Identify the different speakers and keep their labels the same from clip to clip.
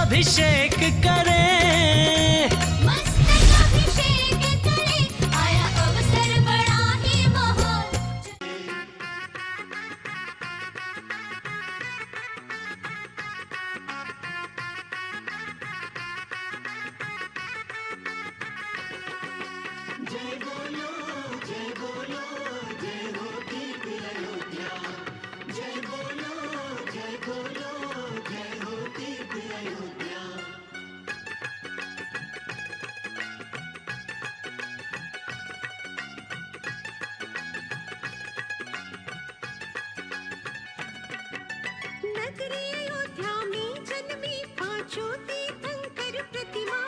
Speaker 1: अभिषेक करें,
Speaker 2: मस्तक अभिषेक करें, आया अवसर बड़ा ही महान। नगरी अयोध्या में जन्मी पांचों तीर्थंकर प्रतिमा,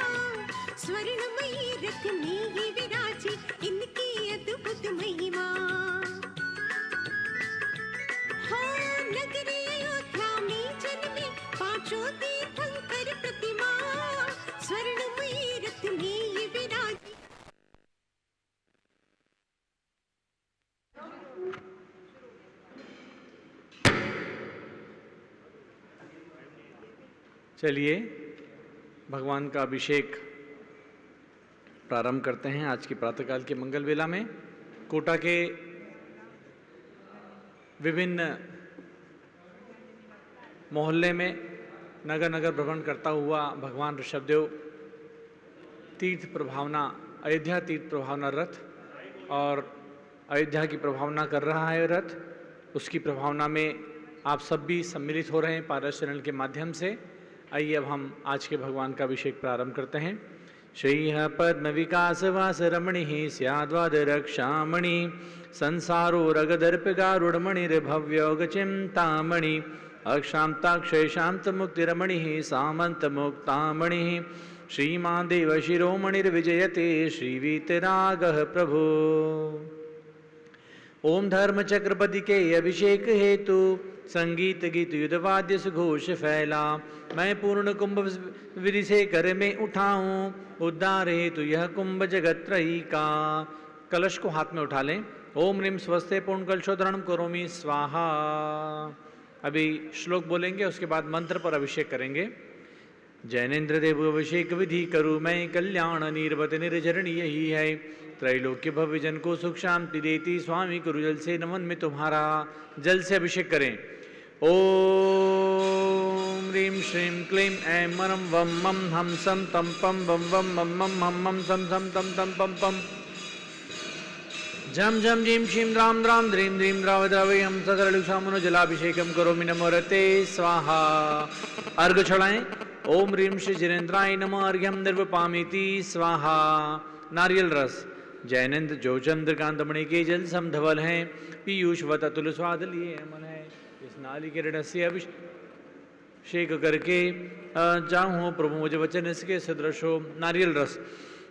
Speaker 2: स्वर्णमयी रथ में ही विराजी इनकी अद्भुत महिमा। हाँ, नगरी अयोध्या में जन्मी पांचों तीर्थंकर प्रतिमा, स्वर्णमयी रथ में ही विराजी।
Speaker 3: चलिए भगवान का अभिषेक प्रारंभ करते हैं आज की प्रातःकाल की मंगल वेला में। कोटा के विभिन्न मोहल्ले में नगर नगर भ्रमण करता हुआ भगवान ऋषभदेव तीर्थ प्रभावना, अयोध्या तीर्थ प्रभावना रथ और अयोध्या की प्रभावना कर रहा है रथ। उसकी प्रभावना में आप सब भी सम्मिलित हो रहे हैं पारस चैनल के माध्यम से। आइए अब हम आज के भगवान का अभिषेक प्रारंभ करते हैं। श्री पद्म विकास वास रमणि स्याद्वाद रक्षामणि, संसारो रगदर्प गारुड़मणिर्भव्योग चिंतामणि, अक्षांताक्षय शांत मुक्ति रमणि सामंत मुक्तामणि, श्रीमान देव शिरोमणिर्विजयते श्रीवीतरागः प्रभो। ओम धर्म चक्रपति के अभिषेक हेतु संगीत गीत युद्ध वाद्य सुघोष फैला, मैं पूर्ण कुंभ विधि से कर में उठाऊं, उद्धार हेतु यह कुंभ जगत त्रयी का। कलश को हाथ में उठा लें। ओम ह्रीम स्वस्ते पूर्ण कलशोधरणम करोमि स्वाहा। अभी श्लोक बोलेंगे, उसके बाद मंत्र पर अभिषेक करेंगे। जैनेन्द्र देव अभिषेक विधि करूँ मैं, कल्याण निर्वत निर्झरणी यही है, त्रैलोक्य भव्य जन को सुख शांति देती, स्वामी गुरु जल से नमन में तुम्हारा। जल से अभिषेक करें। ओम ह्रीं श्रीं क्लीं ऐं मरं वं मं हम सं तम पम वं वं मं मं हम मं सं सं तम तम पम पम। झम झम झीं शीं द्रां द्रां द्रीं द्रीं द्राव द्रावयं सकलक्षामनो जलाभिषेकं करोमि नमोरते स्वाहा। अर्घ चढ़ाएं। ओम ह्रीं श्री जिनेन्द्राय नमः, अर्घ्यं निर्वपामीति स्वाहा। नारियल रस जैनेन्द्र जो चंद्रकांतमणि के जल समधवल हैं, पीयूषवत अतुल स्वाद लिए अमल है। इस नालिकेरण से अभिषेक करके जाऊँ प्रभु मुझे वचन इसके सदृश हो। नारियल रस।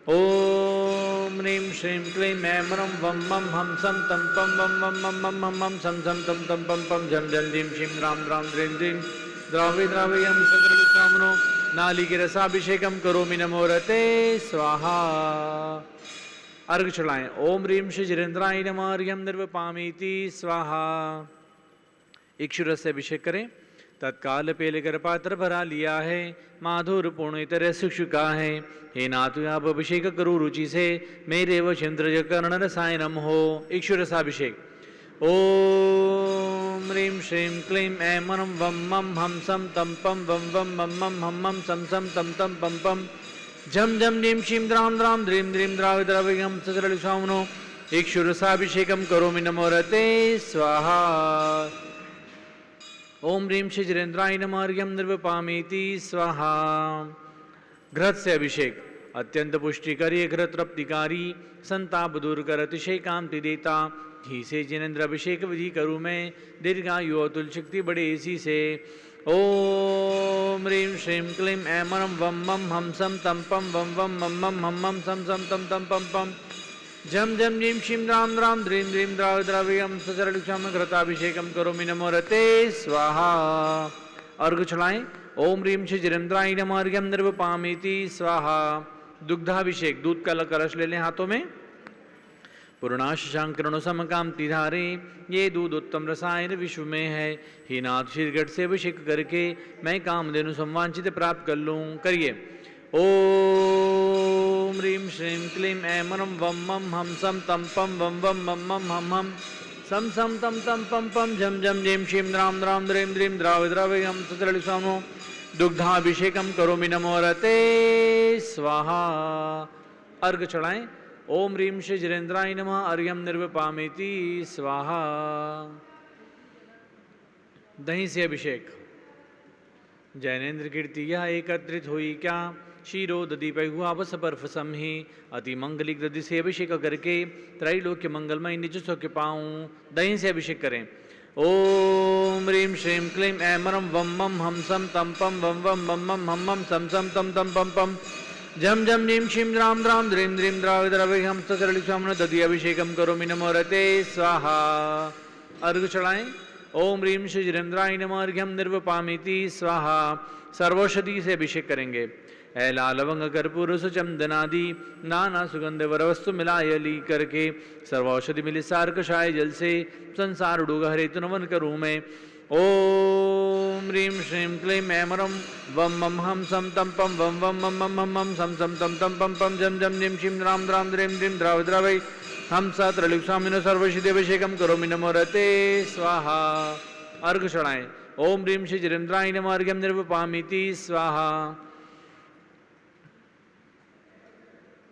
Speaker 3: ओम ह्रीं श्रीं क्लीं ऐं मरं वं मं हम सं तम पम वं मं मं मं मं मं सं सं तम तम पम पम झम झम झीं शीं रां द्रां द्रीं द्रीं द्रावे द्रावयं सकलक्षामनो नालिकेरसाभिषेकं करोमि नमोरते स्वाहा। अर्घ चढ़ाएं। ओम ह्रीं श्री जिनेन्द्राय नमः, अर्घ्यं निर्वपामीति स्वाहा। इक्षु रस से अभिषेक करें। तत्काल पेले कर पात्र भरा लिया है, माधुर पूर्ण इतर शिक्षुका है, हे नाथ आप अभिषेक करो रुचि से, मेरे व चंद्र कर्ण रसायनम हो। इक्षु रसाभिषेक। ओम ह्रीं श्रीं क्लीं ऐं मरं वं मं हम सं तम पम वं वं मं मं हम मं सं सं तम तम पम पम। झम झम झीं शीं द्रां द्रां द्रीं द्रीं द्राव द्रावयं सकलक्षामनो इक्षु रसाभिषेकं करोमि नमोरते स्वाहा। ओम ह्रीं श्री जिनेन्द्राय नमः, अर्घ्यं निर्वपामीति स्वाहा। घृत से अभिषेक। अत्यंत पुष्टिकारी घृत तृप्तिकारी, संताप दूर कर अतिशय कांति देता, घी से जिनेन्द्र अभिषेक विधि करूँ मैं, दीर्घायु अतुल शक्ति बड़े इसी से। ओम ह्रीं श्रीं क्लीं ऐं मरं वं मं हम सं तम पम वं वं मं मं हम मं सं सं तम तम पम पम। झम झम झीं शीं द्रां द्रां द्रीं द्रीं द्राव द्रावयं सकलक्षामनो घृताभिषेकं करोमि नमोरते स्वाहा। अर्घ चढ़ाएं। ओम ह्रीं श्री जिनेन्द्राय नमः, अर्घ्यं निर्वपामीति स्वाहा। दुग्धाभिषेक। दूध का कलश ले लें हाथों में। पूर्णाश शंकरणो समकांति धारे, ये दूध उत्तम रसायन विश्व में है। ही नाथ शीरगढ़ से अभिषेक करके मैं कामधेनु संवांचित प्राप्त कर लूँ। करिए ओम ह्रीं श्रीं क्लीं ऐं मरं वम मम हम सम तम पम वम वम मम मम हम हम सम सम तम तम पम पम झम झम झीं शीं द्राम द्राम द्रीं द्रीं द्राव द्रावयं सचलिसामो दुग्धाभिषेकम करोमि नमो रते स्वाहा। अर्घ चढ़ाएं। ओम ह्रीं श्री जिनेन्द्राय नमः अर्घ्यम निर्वपामेति स्वाहा। दही से अभिषेक। जैनेन्द्र कीर्ति यह एकत्रित हुई क्या, शीरो दधि हुआ बस बर्फ समही। अति मंगलिक दधि से अभिषेक करके त्रैलोक्य मंगलमय निज सौख्य पाऊं। दही से अभिषेक करें। ओम ह्रीं श्रीं क्लीं ऐं मरं वम मम हम सम तम पम वम वम मम मम हम मम सम सम तम तम पम पम झम झम नीम शीं द्राम द्राम द्रीं द्रीं द्राव द्रावयं सचलिसामो दधि अभिषेकम करोमि नमो रते स्वाहा। अर्घ चढ़ाएं। ओम ह्रीं श्री जिनेन्द्राय नमः अर्घ्यम निर्वपामेति स्वाहा। सर्वौषधि से अभिषेक करेंगे। ऐला लवंग कर्पूर सुचंदनादि नाना सुगंध वरवस्तु मिलाय ली करके सर्वौषधि मिली सार कषाय जल से संसार डूब हरे तु नमन करूँ मैं। ओम ह्रीं श्रीं क्लीं ऐं मरं वम मम हम सम तम पम वम वम मम मम मम मम सम सम तम तम पम पम झम झम नीम शीं द्राम द्राम द्रीं द्रीं द्राव द्रावै हम सा त्रैलोक्यस्वामिनो सर्वसिद्धि अभिषेकम करोमि नमो रते स्वाहा। अर्घ चढ़ाएं। ओम ह्रीं श्री जिनेन्द्राय नमः अर्घ्यम निर्वपामेति स्वाहा।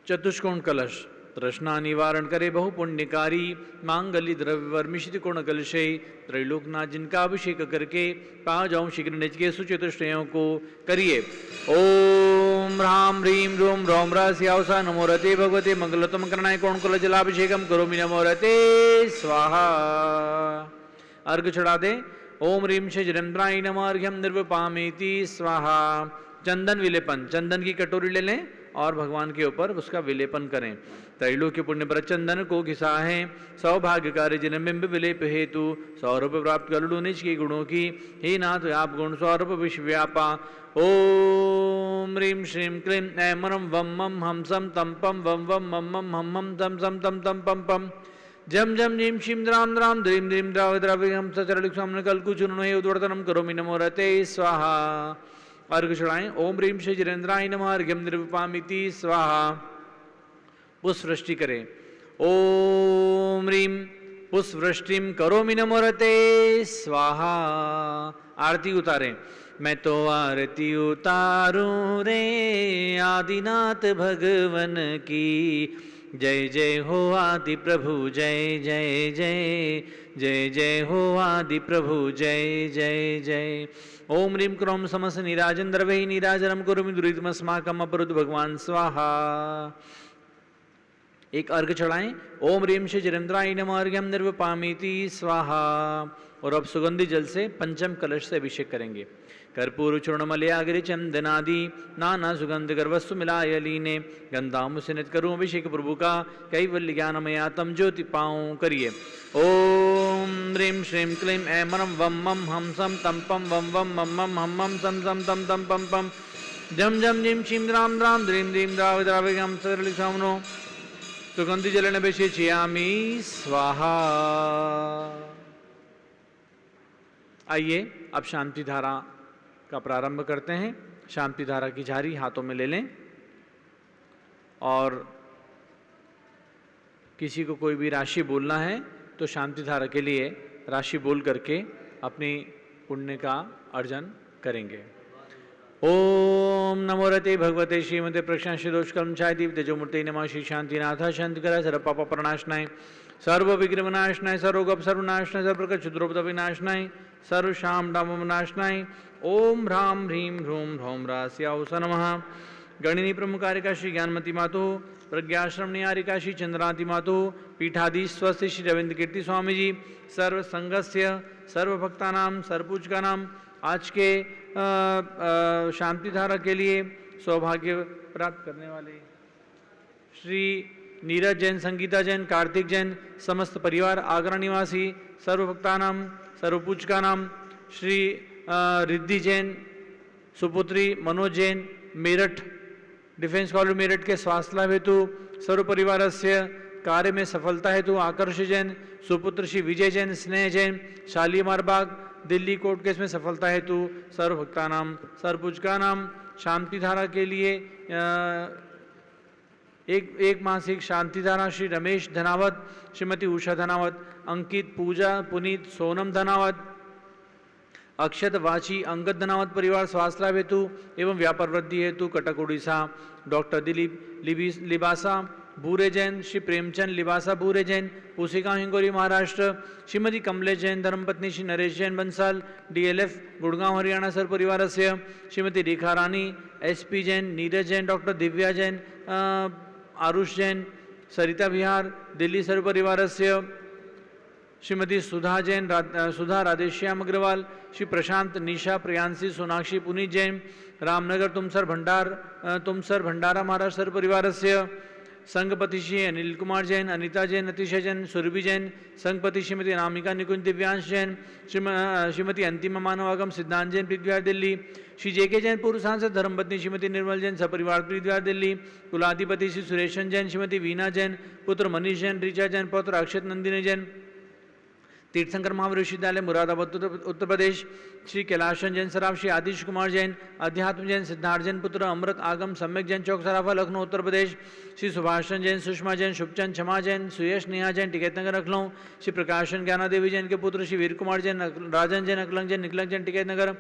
Speaker 3: चतुष्कोण कलश तृष्णा निवारण करे बहु पुण्यकारी मांगल्य द्रव्य वर्मिषित कोण कलशे त्रैलोकनाथ जिनका अभिषेक करके पा जाऊं शीघ्र निज के सुचतुष्टयों को। करिए ओम ह्रां ह्रीं ह्रूं ह्रौं ह्रास्यावसा नमो रते भगवते मंगलोत्तम करणाय कोण कुल जलाभिषेकम करोमि नमो रते स्वाहा। अर्घ चढ़ा दे। ओम ह्रीं श्री जिनेन्द्राय नमः अर्घ्यम निर्वपामेति स्वाहा। चंदन विलेपन। चंदन की कटोरी ले लें और भगवान के ऊपर उसका विलेपन करें। त्रैलोक्य पुण्य पर चंदन को घिसा है सौभाग्यकारी जिन बिंब विलेप हेतु सौरभ प्राप्त कर लूँ निज के गुणों की। हे नाथ आप गुण सौरभ विश्व व्यापा। ओम ह्रीं श्रीं क्लीं ऐं मरं वम मम हम सम तम पम वम वम मम मम हम हम तम सम तम तम पम पम झम झम झीं शीं द्राम द्राम द्रीं द्रीं द्राव द्रावयं सचलिसामो कल्कुचूर्णो उद्वर्तनं करोमि नमो रते स्वाहा। अर्घ चढ़ाएं। ओम ह्रीं श्री जिनेन्द्राय नमः अर्घ्यम निर्वपामेति स्वाहा। पुष्पवृष्टि करें। ओम ह्रीं पुष्पवृष्टिं करोमि नमो रते स्वाहा। आरती उतारें। मैं तो आरती उतारूं रे आदिनाथ भगवन की। जय जय हो आदि प्रभु जय जय जय जय जय हो आदि प्रभु जय जय जय। ओम ह्रीं क्रोम समस नीराजन द्रवै नीराजनम करोमि दुरितमस्माकम अपरुद्ध भगवान स्वाहा। एक अर्घ चढ़ाएं। ओम ह्रीं श्री जिनेन्द्राय नमः अर्घ्यम निर्वपामेति स्वाहा। और अब सुगंधि जल से पंचम कलश से अभिषेक करेंगे। कर्पूर चूर्णमलयागिरि चंदनादि नाना सुगंध गर्वस्तु मिलाय लीने गंधामुसनित करूं अभिषेक प्रभु का कैवल्य ज्ञानमया तम ज्योति पाऊं। करिए ओम ह्रीं श्रीं क्लीं ऐं मरं वम मम हम सम तम पम वम वम मम मम हम मम सम सम तम तम पम पम झम झम झीं शीं द्राम द्राम द्रीं द्रीं द्राव द्रावयं सचलिसामो सुगंधि जलेन अभिषेचयामि स्वाहा। आइए अब शांति धारा का प्रारंभ करते हैं। शांति धारा की झारी हाथों में ले लें और किसी को कोई भी राशि बोलना है तो शांति धारा के लिए राशि बोल करके अपनी पुण्य का अर्जन करेंगे। ओम नमो रते भगवते श्रीमते प्रशांति दोष कर्मचाय दीप तेजोमूर्ति नमः श्री शांतिनाथ शांतिकराय सर्व पाप प्रणाशनाय सर्व विघ्न विनाशनाय सर्वगप सर्वनाशनाय सर्वप्रकार क्षुद्रोपद विनाशनाय सर्व शाम डाम विनाशनाय। ओम ह्रां ह्रीं ह्रूं ह्रौं ह्रास्यावसा नमः। गणिनी प्रमुखारिका श्री ज्ञानमती मातु प्रज्ञाश्रम निहारिका श्री चंद्रांति मातु पीठाधीश स्वस्ति श्री रविंद्र कीर्ति स्वामी जी सर्व संघस्य सर्व भक्तानां सर्वपूजकानां आज के शांति धारा के लिए सौभाग्य प्राप्त करने वाले श्री नीरज जैन, संगीता जैन, कार्तिक जैन, समस्त परिवार आगरा निवासी सर्व भक्तानां सर्वपूजकानां श्री रिद्धि जैन, सुपुत्री मनोज जैन, मेरठ डिफेंस कॉलेज मेरठ के स्वास्थ्य लाभ हेतु सर्व परिवारस्य कार्य में सफलता हेतु आकर्ष जैन, सुपुत्र श्री विजय जैन, स्नेह जैन, शालीमार बाग दिल्ली कोर्ट केस में सफलता हेतु सर्वभक्तानाम सर्वपूजकानाम शांति धारा के लिए एक मासिक शांति धारा श्री रमेश धनावत, श्रीमती उषा धनावत, अंकित, पूजा, पुनीत, सोनम धनावत, अक्षत, वाची, अंगद धनावत परिवार स्वास्थ्य लाभ हेतु एवं व्यापार वृद्धि हेतु कटक उड़ीसा डॉक्टर दिलीप लिबासा भूरे जैन, श्री प्रेमचंद लिबासा भूरे जैन, पुसिका हिंगोली महाराष्ट्र, श्रीमती कमलेश जैन धर्मपत्नी श्री नरेश जैन बंसाल डीएलएफ गुड़गांव हरियाणा सर परिवार से, श्रीमती रेखा रानी एसपी जैन, नीरज जैन, डॉक्टर दिव्या जैन, आरुष जैन, सरिता विहार दिल्ली सर परिवार से, श्रीमती सुधा जैन, सुधा राधेश्याम अग्रवाल, श्री प्रशांत, निशा, प्रियांशी, सोनाक्षी, पुनीत जैन, रामनगर तुमसर भंडारा महाराष्ट्र सर परिवार से, संघपति श्री अनिल कुमार जैन, अनिता जैन, अतिशय जैन, सुरभि जैन, संघपति श्रीमती नामिका निकुंज, दिव्यांश जैन, श्रीमती अंतिम मानवागम, सिद्धांत जैन, प्रीतिविहार दिल्ली, श्री जेके जैन पूर्व सांसद, धर्मपत्नी श्रीमती निर्मल जैन, सपरिवार प्रीतिविहार दिल्ली, कुलाधिपति श्री सुरेशन जैन, श्रीमती वीना जैन, पुत्र मनीष जैन, ऋचा जैन, पौत्र अक्षत नंदिनी जैन, तीर्थंकर महावीर विश्वविद्यालय मुरादाबाद उत्तर प्रदेश, श्री कैलाशन जैन सराफ, श्री आदिश कुमार जैन, अध्यात्म जैन, सिद्धार्थ जैन, पुत्र अमृत आगम, सम्यक जैन, चौक सराफा लखनऊ उत्तर प्रदेश, श्री सुभाषचंद जैन, सुषमा जैन, शुभचंद, क्षमा जैन, सुयश नेहा जैन, टिकैतनगर लखनऊ, श्री प्रकाशन ज्ञाना देवी जैन के पुत्र श्री वीर कुमार जैन, राजन जैन, अकलंग जैन, निकलंग जैन, टिकैतनगर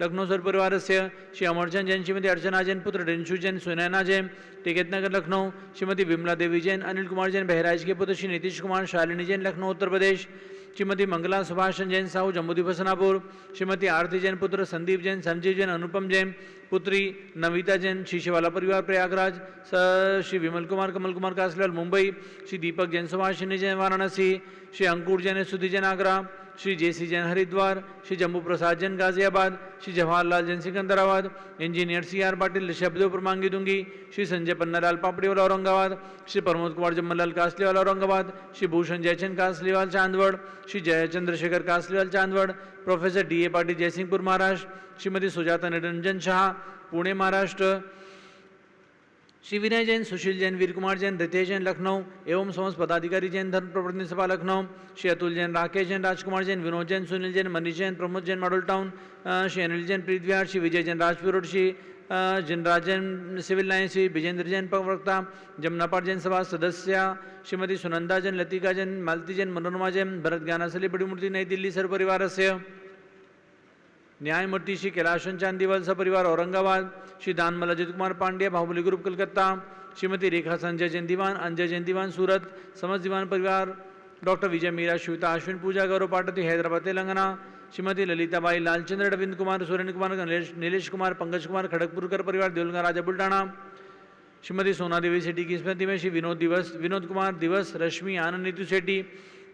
Speaker 3: लखनऊ सर परिवार से, श्री अमरचंद जैन, श्रीमती अर्चना जैन, पुत्र रिंशु जैन, सुनैना जैन, टिकैतनगर लखनऊ, श्रीमती विमला देवी जैन, अनिल कुमार जैन, बहराइच के पुत्र श्री नीतीश कुमार, शालिनी जैन, लखनऊ उत्तर प्रदेश, श्रीमती मंगला सुभाषन जैन साहू, जम्मूद्वीप हसनापुर, श्रीमती आरती जैन, पुत्र संदीप जैन, संजीव जैन, अनुपम जैन, पुत्री नविता जैन, शीशेवाला परिवार Prayagraj, Shri Vimal Kumar, Kamal Kumar कासलाल Mumbai, Shri Deepak Jain, Subhashini Jain Varanasi, Shri Ankur Jain, Sudhi Jain Agra, Shri JC Jain Haridwar, Shri Jammu Prasad Jain Ghaziabad, Shri Jawaharlal Jain Secunderabad, engineer C R Patil Rishabhdev प्रमांगी दूंगी, Shri Sanjay Pannalal Papdiwala Aurangabad, Shri Pramod Kumar Jamnalal Kasliwal Aurangabad, Shri Bhushan Jaichand Kasliwal Chandwad, Shri Jaichandrashekhar Kasliwal Chandwad, professor D A Patil Jaysingpur Maharashtra, Shrimati Sujata Niranjan Shah Pune Maharashtra, Shri Vinay Jain, Sushil Jain, Veer Kumar Jain, Ritesh Jain Lucknow एवं समस्त पदाधिकारी Jain Dharma Pravartan Sabha Lucknow, Shri Atul Jain, Rakesh Jain, Rajkumar Jain, Vinod Jain, Sunil Jain, Manish Jain, Pramod Jain Model Town, Shri Anil Jain Preet Vihar, Shri Vijay Jain Rajpur Road, Shri Jinraj Jain Civil Line, Shri Vijendra Jain प्रवक्ता, जमुनापाट जैन सभा सदस्य, श्रीमती सुनंदा जैन, लतिका जैन, मालती जैन, मनोरमा जैन, भरत ज्ञानासली बड़ी मूर्ति नई दिल्ली सर परिवार से, न्यायमूर्ति श्री कैलाशन चांदीवाल सपरिवार औरंगाबाद, श्री दानमल अजित कुमार पांड्या बाहुबली ग्रुप कलकत्ता, श्रीमती रेखा संजय जैन दीवान, अंजय जैन दीवान सूरत, समस्त दीवान परिवार, डॉक्टर विजय मीरा श्वेता अश्विन पूजा गौरव पाटती हैदराबाद तेलंगाना, श्रीमती ललिताबाई लालचंद्र रविंद्र कुमार सुरेंद्र कुमार नीलेश कुमार पंकज कुमार खड़गपुरकर परिवार देवलगा राजा बुल्टाना, श्रीमती सोना देवी सेठी की स्मृति में श्री विनोद कुमार दिवस, रश्मि आनंद नीतू सेठी,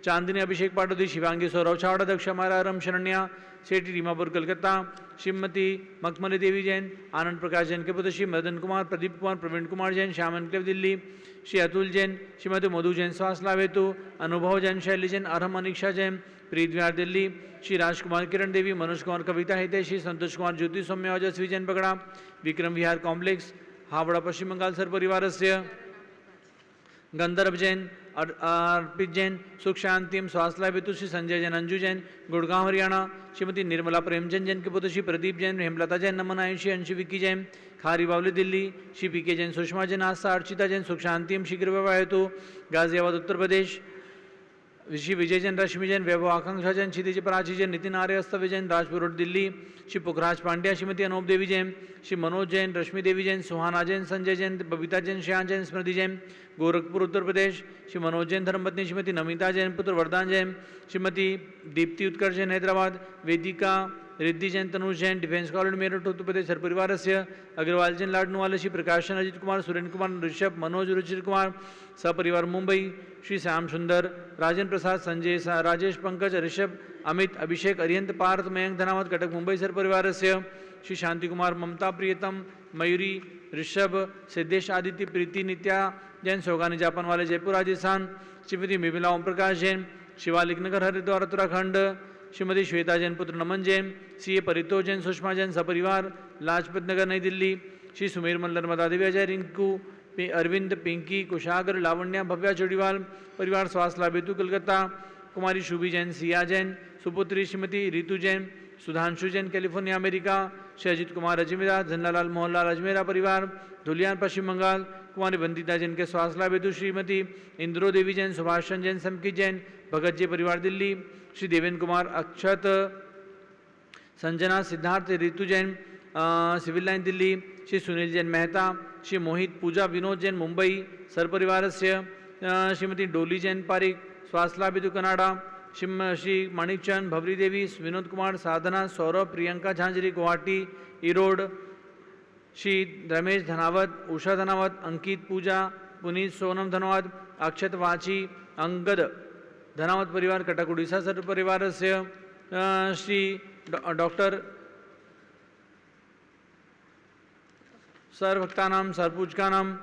Speaker 3: चांदनी अभिषेक पाटोदी, शिवांगी सौरव छावड़ा, दक्षा मारारम शरण्या सेठी रीमापुर कलकत्ता, श्रीमती मखमली देवी जैन, आनंद प्रकाश जैन के पुत्र श्री मदन कुमार, प्रदीप कुमार, प्रवीण कुमार जैन, श्याम एनक्लेव दिल्ली, श्री अतुल जैन, श्रीमती मधु जैन स्वास्थ्य लाभ हेतु, अनुभव जैन, शैली जैन, अरहम अनिक्षा जैन प्रीत विहार दिल्ली, श्री राजकुमार किरण देवी, मनोज कुमार कविता हितेश, श्री संतोष कुमार ज्योति सौम्य ओजस्वी जैन पगड़ा, विक्रम विहार कॉम्प्लेक्स हावड़ा पश्चिम बंगाल सर परिवार से, गंधर्व जैन, अर्पित जैन, सुख शांतिम स्वास्थ्य लाभ हेतु श्री संजय जैन, अंजू जैन गुड़गांव हरियाणा, श्रीमती निर्मला प्रेमचंद जैन के पुत्र श्री प्रदीप जैन, हेमलता जैन, नमन आयुषी, अंशु विक्की जैन खारी बावली दिल्ली, श्री पी के जैन, सुषमा जैन, आस्था अर्चिता जैन, सुख शांतिम शीघ्र विवाह हेतु गाजियाबाद उत्तर प्रदेश, श्री विजय जैन, रश्मि जैन, वैभव आकांक्षा जैन, क्षितिज प्राची जैन, नितिन आर्य अस्तव्य जैन, राजपुर रोड दिल्ली, श्री पुखराज पांड्या, श्रीमती अनूप देवी जैन, श्री मनोज जैन, रश्मि देवी जैन, सुहाना जैन, संजय जैन, बबीता जैन, श्याम जैन, स्मृति जैन गोरखपुर उत्तर प्रदेश, श्री मनोज जैन धर्मपत्नी श्रीमती नमिता जैन, पुत्र वरदान जैन, श्रीमती दीप्ति उत्कर्ष जैन हैदराबाद, वेदिका Riddhi Jain, Tanuj Jain, defence college Meerut Uttar Pradesh sir परिवार से, अग्रवाल जैन लाडनवाले, श्री प्रकाशन अजित कुमार, सुरेंद्र कुमार, ऋषभ, मनोज, रुचिर कुमार सपरिवार मुंबई, श्री श्याम सुंदर, राजेंद्र प्रसाद, संजय राजेश, पंकज, ऋषभ, अमित, अभिषेक, अरियंत, पार्थ, मयंक धनावत कटक मुंबई सर परिवार से, श्री शांति कुमार, ममता, प्रियतम, मयूरी, ऋषभ, सिद्धेश, आदित्य, प्रीति, नित्या जैन, सौगानी जापान वाले जयपुर राजस्थान, श्रीमती मिमिला ओम प्रकाश जैन, शिवालिक नगर हरिद्वार उत्तराखंड, श्रीमती श्वेता जैन, पुत्र नमन जैन, सी परितो जैन, सुषमा जैन सपरिवार लाजपत नगर नई दिल्ली, श्री सुमेर मल्ल नर्मदा देवी, अजय, रिंकू अरविंद, पिंकी, कुशागर, लावण्या, भव्या चोड़ीवाल परिवार स्वास्थ्य लाभ हेतु कलकत्ता। कुमारी शुभी जैन, सिया जैन, सुपुत्री श्रीमती रितु जैन, सुधांशु जैन कैलिफोर्निया अमेरिका। श्री अजित कुमार अजमेरा, झंडालाल मोहनलाल अजमेरा परिवार धुलियान पश्चिम बंगाल। कुमारी बंदिता जैन के स्वास्थ्य लाभ हेतु श्रीमती इंद्रो देवी जैन, सुभाषचंद जैन, समकी जैन, भगत जी परिवार दिल्ली। श्री देवेंद्र कुमार, अक्षत, संजना, सिद्धार्थ, रितु जैन सिविल लाइन दिल्ली। श्री सुनील जैन मेहता, श्री मोहित, पूजा, विनोद जैन मुंबई सर्परिवारस्य। श्रीमती डोली जैन पारिक स्वास्थ्य लाभ हेतु कनाडा। श्री माणिकचंद, भवरी देवी, विनोद कुमार, साधना, सौरभ, प्रियंका झांझरी गुवाहाटी इरोड। श्री रमेश धनावत, उषा धनावत, अंकित, पूजा, पुनीत, सोनम धनावत, अक्षत वाची, अंगद धनावत परिवार कटक उड़ीसा सर्व परिवार से। श्री डॉक्टर सर्वभक्तानाम सर्वपूजकानाम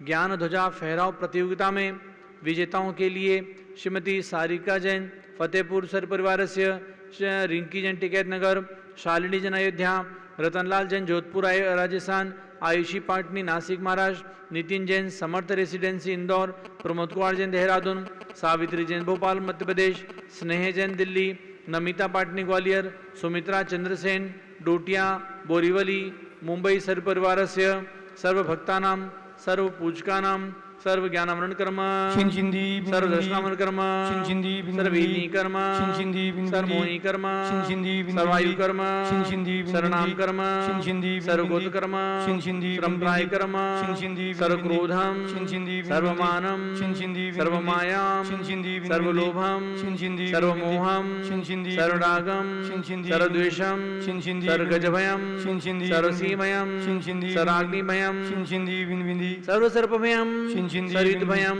Speaker 3: ज्ञान ध्वजा फहराव प्रतियोगिता में विजेताओं के लिए श्रीमती सारिका जैन फतेहपुर सर परिवार से, रिंकी जैन टिकैत नगर, शालिनी जैन अयोध्या, रतनलाल जैन जोधपुर राजस्थान, आयुषी पाटनी नासिक महाराष्ट्र, नितिन जैन समर्थ रेसिडेंसी इंदौर, प्रमोद कुमार जैन देहरादून, सावित्री जैन भोपाल मध्य प्रदेश, स्नेह जैन दिल्ली, नमिता पाटनी ग्वालियर, सुमित्रा चंद्रसेन डोटिया बोरीवली मुंबई सर्व परिवार से। सर्व भक्तानां सर्व पूजकानां सर्व ज्ञानामरण कर्म सर्व दर्शनामरण कर्म सर्व वेदी कर्म सर्व मोहिनी कर्म सर्वायु कर्म सर्वनाम कर्म सर्व गोत कर्म सर्वप्राय कर्म सर्व क्रोधम सर्व मानम सर्व मायाम सर्व लोभम सर्व मोहम सर्व रागम सर्व द्वेषम सर्व गजभयम सर्व सीमयम सर्वाग्निभयम सर्व सर्पभयम सर्वित भयम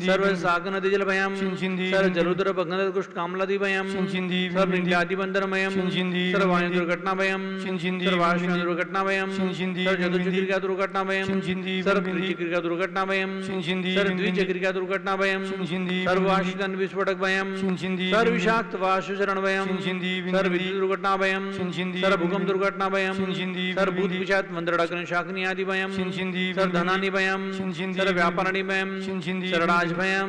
Speaker 3: सर्व सागन दिजल भयम सर्व जलोदर भग्न कुष्ठ कामलादि भयम सर्व निंदादि बंदर भयम सर्व वायु दुर्घटना भयम सर्व आश्रम दुर्घटना भयम सर्व चतुर्चक्रिका दुर्घटना भयम सर्व त्रिचक्रिका दुर्घटना भयम सर्व द्विचक्रिका दुर्घटना भयम सर्व आशितन विस्फोटक भयम सर्व विषाक्त वाशु चरण भयम सर्व विद्युत दुर्घटना भयम सर्व भूकंप दुर्घटना भयम सर्व भूत विषात मंत्रडाकरण शाकनी आदि भयम सर्व धनानि भयम सर्व व्यापाराणि भयम सर्व राज भयम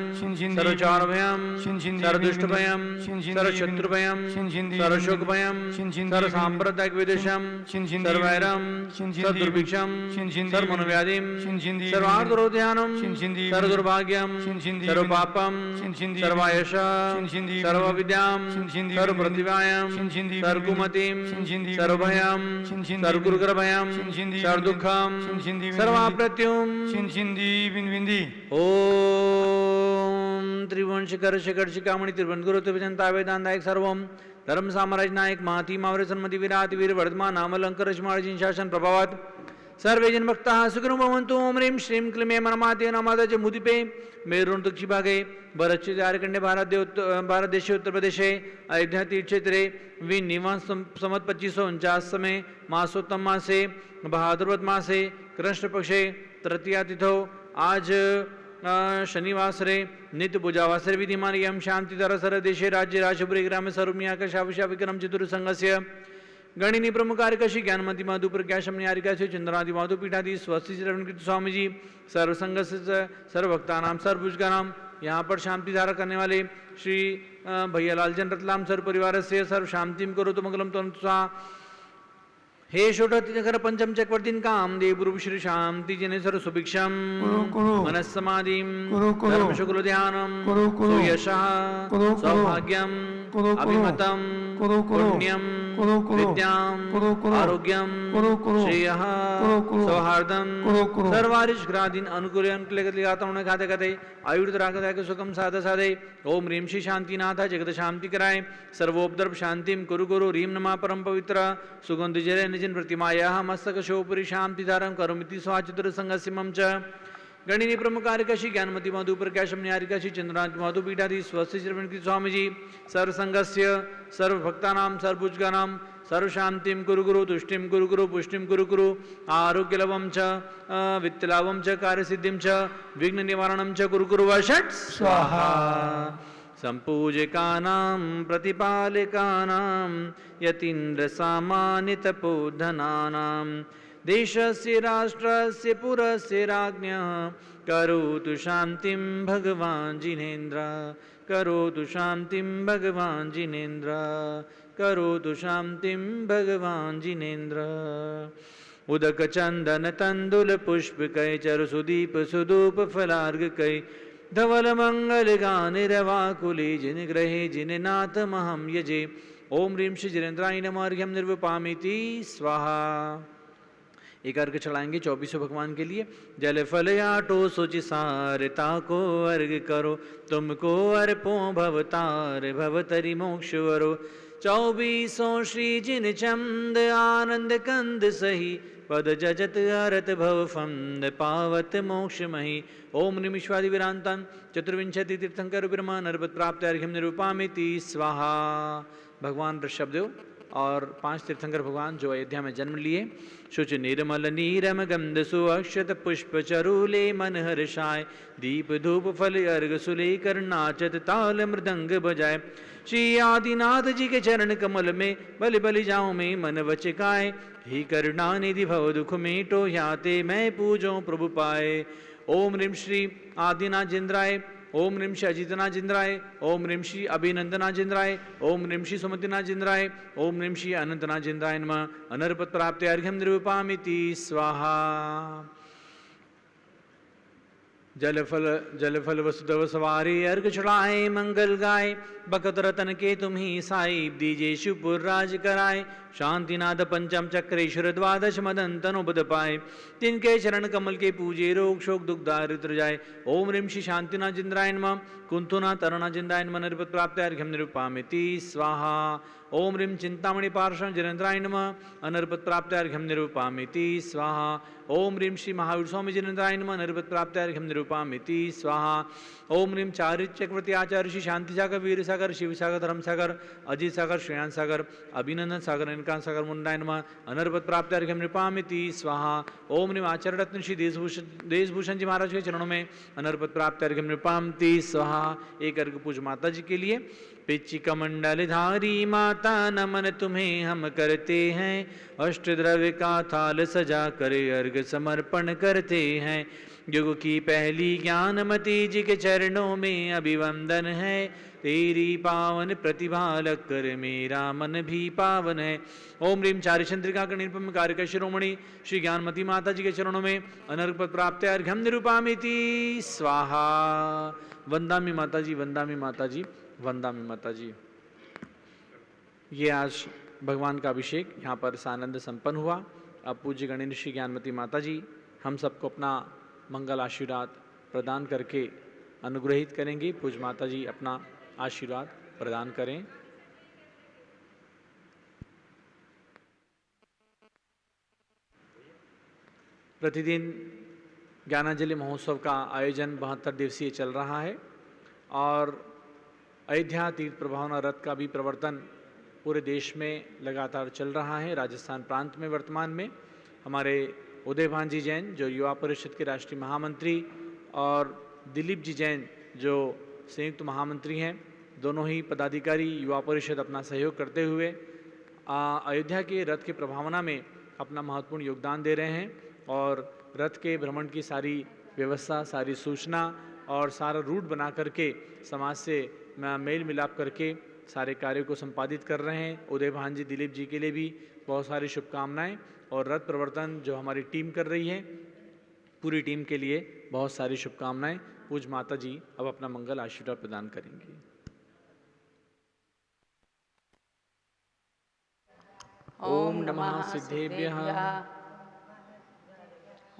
Speaker 3: सर्व चार भयम सर्व दुष्ट भयम सर्व शत्रु भयम सर्व शोक भयम सर्व सांप्रदायिक विदेशम सर्व वैरम सर्व दुर्भिक्षम सर्व मनोव्याधिम सर्व आर्द्रोध्यानम सर्व दुर्भाग्यम सर्व पापम सर्व आयश सर्व विद्याम सर्व प्रतिभायम सर्व कुमतिम सर्व भयम सर्व गुरुकर भयम सर्व दुखम सर्व अप्रत्युम ओम त्रिभुवन शिखर शिखर शिखामणि त्रिभुवन गुरु त्रिभुजनता वेदांतायक सर्वम धर्म साम्राज्य नायक महाती मावरे सन्मति विराट वीर वर्धमान नामलंकर रश्मार्जिन शासन प्रभावात सर्वे जन भक्ता सुखिनो भवन्तु। ओम ह्रीं श्रीं क्लीं मनमाते नमादच मुदिपे मेरुण दक्षिण भागे भरतक्षेत्र झारखंडे भारत देश उत्तर प्रदेशे अयोध्या तीर्थ क्षेत्रे विनिवास संवत 2549 में मासोत्तम मासे भाद्रपद मासे कृष्ण पक्षे तृतीया तिथौ आज शनिवासरे नित्य पूजावासरे विधिमान यम शांति तरसर देशे राज्य राजपुरी ग्राम सर्वमिया का शाविशा विक्रम चतुर संघस्य गणिनी प्रमुख कार्यकशी ज्ञानमती माधु प्रज्ञाशम न्यारिका से चंद्रादि माधु पीठाधि स्वस्ति श्रवणकृत स्वामी जी सर्व संघ सर्व भक्तानाम सर्वभुजगानाम। यहाँ पर शांति धारा करने वाले श्री भैयालाल जन रतलाम सर्व परिवार से सर्व शांतिम करो तो मंगलम तो हे षोडतीकर पंचम चक्रवर्तीन काम देव श्री शांति जने सर्व सुभिक्षम मनस्समाधिम धर्म शुक्ल ध्यानम सुयशः सौभाग्यम अभिमतम पुण्यम विद्याम आरोग्यम श्रेयः सौहार्दम सर्वारिश ग्रादीन अनुकूल लगाता हूँ खाते खाते आयुर्द रागदायक सुखम साध साधे। ओम ह्रीं श्री शांतिनाथ जगत शांति कराए सर्वोपद्रव शांतिम कुरु कुरु ह्रीं नमा परम पवित्र सुगंध जय निजन प्रतिमाया मस्तक शोपुरी शांति धारम करोमिति स्वाचतुर संगसिमम च गणिनी प्रमुख कार्यकशी ज्ञानमती मधु प्रकाशम न्यारिकाशी चंद्रांत मधु पीठाधि स्वस्ति श्रवणकृत स्वामी जी सर्व संघस्य सर्व भक्तानाम सर्वभुजगानाम सर्व शांतिम कुरु कुरु तुष्टिम कुरु कुरु पुष्टिम कुरु कुरु आरोग्य लवम च वित्तलाभम च कार्यसिद्धिम च विघ्न निवारणम च कुरु कुरु वषट् स्वाहा। संपूजकानां प्रतिपालकानां यतीन्द्र सामान्य तपोधनानां देशस्य राष्ट्रस्य पुरस्य राज्ञः करोतु शान्तिं भगवान् जिनेन्द्र करोतु शान्तिं भगवान् जिनेन्द्र करोतु शान्तिं भगवान् जिनेन्द्र उदक चंदन तंदुल पुष्प कै चरु सुदीप सुदूप फलार्घ कै धवल मंगल गान रवाकुले जिन ग्रहे जिन नाथ महम यजे ओम ह्रीं श्री जिनेन्द्राय नमः अर्घ्यम निर्वपामिति स्वाहा। एक अर्घ चढ़ाएंगे 24 भगवान के लिए। जल फल आटो सोचि सारता को अर्घ करो तुमको अर्पो भवतार भवतरि मोक्ष वरो 24 श्री जिन चंद आनंद कंद सही पद जजत अरत भव फंद पावत मोक्ष मही ओम निमिश्वादि विरांतन चतुर्विंशति तीर्थंकर ब्रह्मा नरपत प्राप्त अर्घ्यम निरूपामिति स्वाहा। भगवान ऋषभदेव और 5 तीर्थंकर भगवान जो अयोध्या में जन्म लिए शुच निर्मल नीरम गंध सुअक्षत पुष्प चरूले मन हर्षाय दीप धूप फल अर्घ सुलेकर नाचत ताल मृदंग बजाय श्री आदिनाथ जी के चरण कमल में बलि बलि जाऊं में मन वचिकाय ही करुणा निधि भव दुख मेटो याते मैं पूजो प्रभु पाए ओम ह्रीं श्री आदिनाथ जिंद्राय ओम ह्रीं श्री अजितनाथ जिंद्राय ओम ह्रीं श्री अभिनंदनाथ जिंद्राय ओम ह्रीं श्री सुमतिनाथ जिंद्राय ओम ह्रीं श्री अनंतनाथ जिंद्राय नमः अनर्पत प्राप्ते अर्घ्यम निरूपामिति स्वाहा। जल फल वसुधव सवारी अर्घ चढ़ाए मंगल गाय बकत रतन के तुम्ही साई दीजे शिवपुर राज कराए शांतिनाथ पंचम चक्रेश्वर द्वादश मदन तनुपद पाए तिनके चरण कमल के पूजे रोग शोक दुख दारिद्र जाए ओम ह्रीं श्री शांतिनाथ जिंद्राय नमः कुंथुनाथ तरुणा जिंद्राय नमः नरपत प्राप्त अर्घ्यम निरूपामिति स्वाहा। ओम ह्रीं चिंतामणि पार्षण जिनेन्द्राय नमः अनर्पत प्राप्त अर्घ्यम निरूपामिति स्वाहा। ओम ह्रीं श्री महावीर स्वामी जिनेन्द्राय नमः नरपत प्राप्त अर्घ्यम निरूपामिति स्वाहा। ओम ह्रीं चारित्र चक्रवर्ती आचार्य श्री शांति सागर वीर सागर शिव सागर धर्म सागर अजित सागर श्रेयान सागर अभिनंदन सागर इनकान सागर मुंडाय नमः अनर्पत प्राप्त अर्घ्यम निरूपामिति स्वाहा। ओम ह्रीं आचार्य रत्न श्री देशभूषण जी महाराज के चरणों में अनर्पत प्राप्त अर्घ्यम निरूपामिति स्वाहा। एक अर्घ पूज माता जी के लिए। पिच्चिक मंडल धारी माता नमन तुम्हें हम करते हैं अष्ट द्रव्य का थाल सजा कर अर्घ समर्पण करते हैं युग की पहली ज्ञानमती जी के चरणों में अभिवंदन है तेरी पावन प्रतिभा लग कर मेरा मन भी पावन है। ओम ह्रीं चारि चंद्रिका का निरुपम कार्य शिरोमणि श्री ज्ञानमती माता जी के चरणों में अनर्पत प्राप्त अर्घ्यम निरूपामिति स्वाहा। वंदामी माता जी वंदामी माता जी वंदामी माता जी। ये आज भगवान का अभिषेक यहाँ पर सानंद संपन्न हुआ। अब पूज्य गणेश श्री ज्ञानमती माता जी हम सबको अपना मंगल आशीर्वाद प्रदान करके अनुग्रहित करेंगे। पूज्य माता जी अपना आशीर्वाद प्रदान करें। प्रतिदिन ज्ञानांजलि महोत्सव का आयोजन 72 दिवसीय चल रहा है और अयोध्या तीर्थ प्रभावना रथ का भी प्रवर्तन पूरे देश में लगातार चल रहा है। राजस्थान प्रांत में वर्तमान में हमारे उदयभान जी जैन जो युवा परिषद के राष्ट्रीय महामंत्री और दिलीप जी जैन जो संयुक्त महामंत्री हैं, दोनों ही पदाधिकारी युवा परिषद अपना सहयोग करते हुए अयोध्या के रथ के प्रभावना में अपना महत्वपूर्ण योगदान दे रहे हैं और रथ के भ्रमण की सारी व्यवस्था, सारी सूचना और सारा रूट बना करके समाज से मेल मिलाप करके सारे कार्यों को संपादित कर रहे हैं। उदयभान जी, दिलीप जी के लिए भी बहुत सारी शुभकामनाएं और रथ प्रवर्तन जो हमारी टीम कर रही है, पूरी टीम के लिए बहुत सारी शुभकामनाएं। पूज्य माता जी अब अपना मंगल आशीर्वाद प्रदान करेंगी। ओम नमः सिद्धेभ्यः।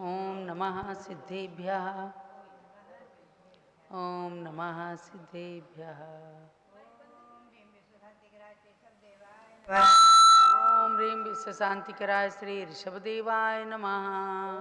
Speaker 4: ओम नमः सिद्धेभ्यः। ओम नमः सिद्धेभ्यः। ओम ह्रीं विश्व शांतिकराय श्री ऋषभदेवाय नमः।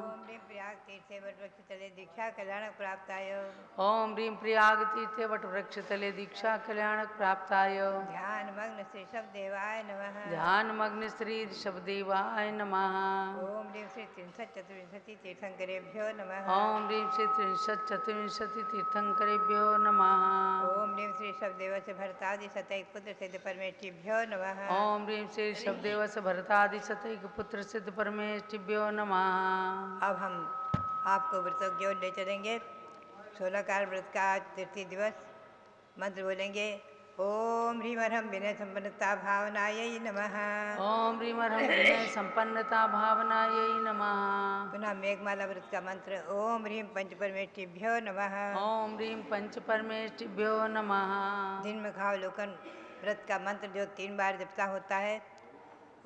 Speaker 5: ओम ह्रीं प्रयाग तीर्थे वटवृक्ष तले दीक्षा कल्याणक प्राप्ताय।
Speaker 4: ओम ह्रीं प्रयाग तीर्थे वटवृक्ष तले दीक्षा कल्याणक प्राप्ताय।
Speaker 5: ध्यान मग्न श्री ऋषभदेवाय नमः।
Speaker 4: ध्यान मग्न श्री ऋषभदेवाय नमः।
Speaker 5: ओम ह्रीं श्री 3चतुर्विंशति तीर्थंकरेभ्यो नमः।
Speaker 4: ओम ह्रीं श्री 3चतुर्विंशति तीर्थंकरेभ्यो नमः।
Speaker 5: ओम ह्रीं श्री ऋषभदेवस्य भरतादि शतैक पुत्र सिद्ध परमेष्ठिभ्यो नमः।
Speaker 4: ओम ह्रीं श्री ऋषभदेवस्य भरतादि शतैक पुत्र सिद्ध परमेष्टिभ्यो नमः।
Speaker 5: अब हम आपको व्रतों की ओर ले चलेंगे। 16 काल व्रत का आज तृतीय दिवस। मंत्र बोलेंगे। ओम ह्रीं हरम विनय संपन्नता भावनायै नमः।
Speaker 4: ओम ह्रीं हरं विनय संपन्नता भावनायै नमः।
Speaker 5: पुनः मेघमाला व्रत का मंत्र। ओम ह्रीं पंच परमेष्टिभ्यो नमः।
Speaker 4: ओम ह्रीं पंच परमेष्टिभ्यो नमः।
Speaker 5: दिन में खावलोकन व्रत का मंत्र जो 3 बार जपता होता है।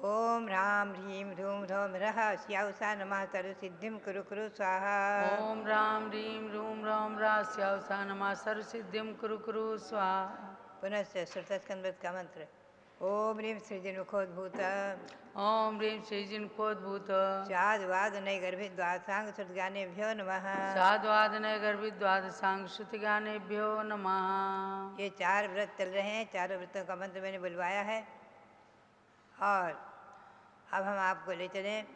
Speaker 5: ओम राम ह्रीं ह्रूं ह्रौं रः स्याउषा नमः सर्व सिद्धिं कुरु कुरु स्वाहा।
Speaker 4: ओम राम ह्रीं ह्रूं ह्रौं रास्यावसा नमः सर्व सिद्धिं कुरु कुरु स्वाहा।
Speaker 5: पुनश्च श्रुतस्कंद व्रत का मंत्र। ओम ह्रीं सृजनमुखोद्भूत
Speaker 4: ओम ह्रीं श्रीजिन्कोद्भूत
Speaker 5: स्वादवाद नय गर्भित द्वादशांग श्रुतगानेभ्यो नमः।
Speaker 4: साध्वादनय गर्भित द्वादशांग श्रुतिगानेभ्यो नमः।
Speaker 5: ये 4 व्रत चल रहे हैं। चारों व्रतों का मंत्र मैंने बुलवाया है। और अब हम आपको ले चलें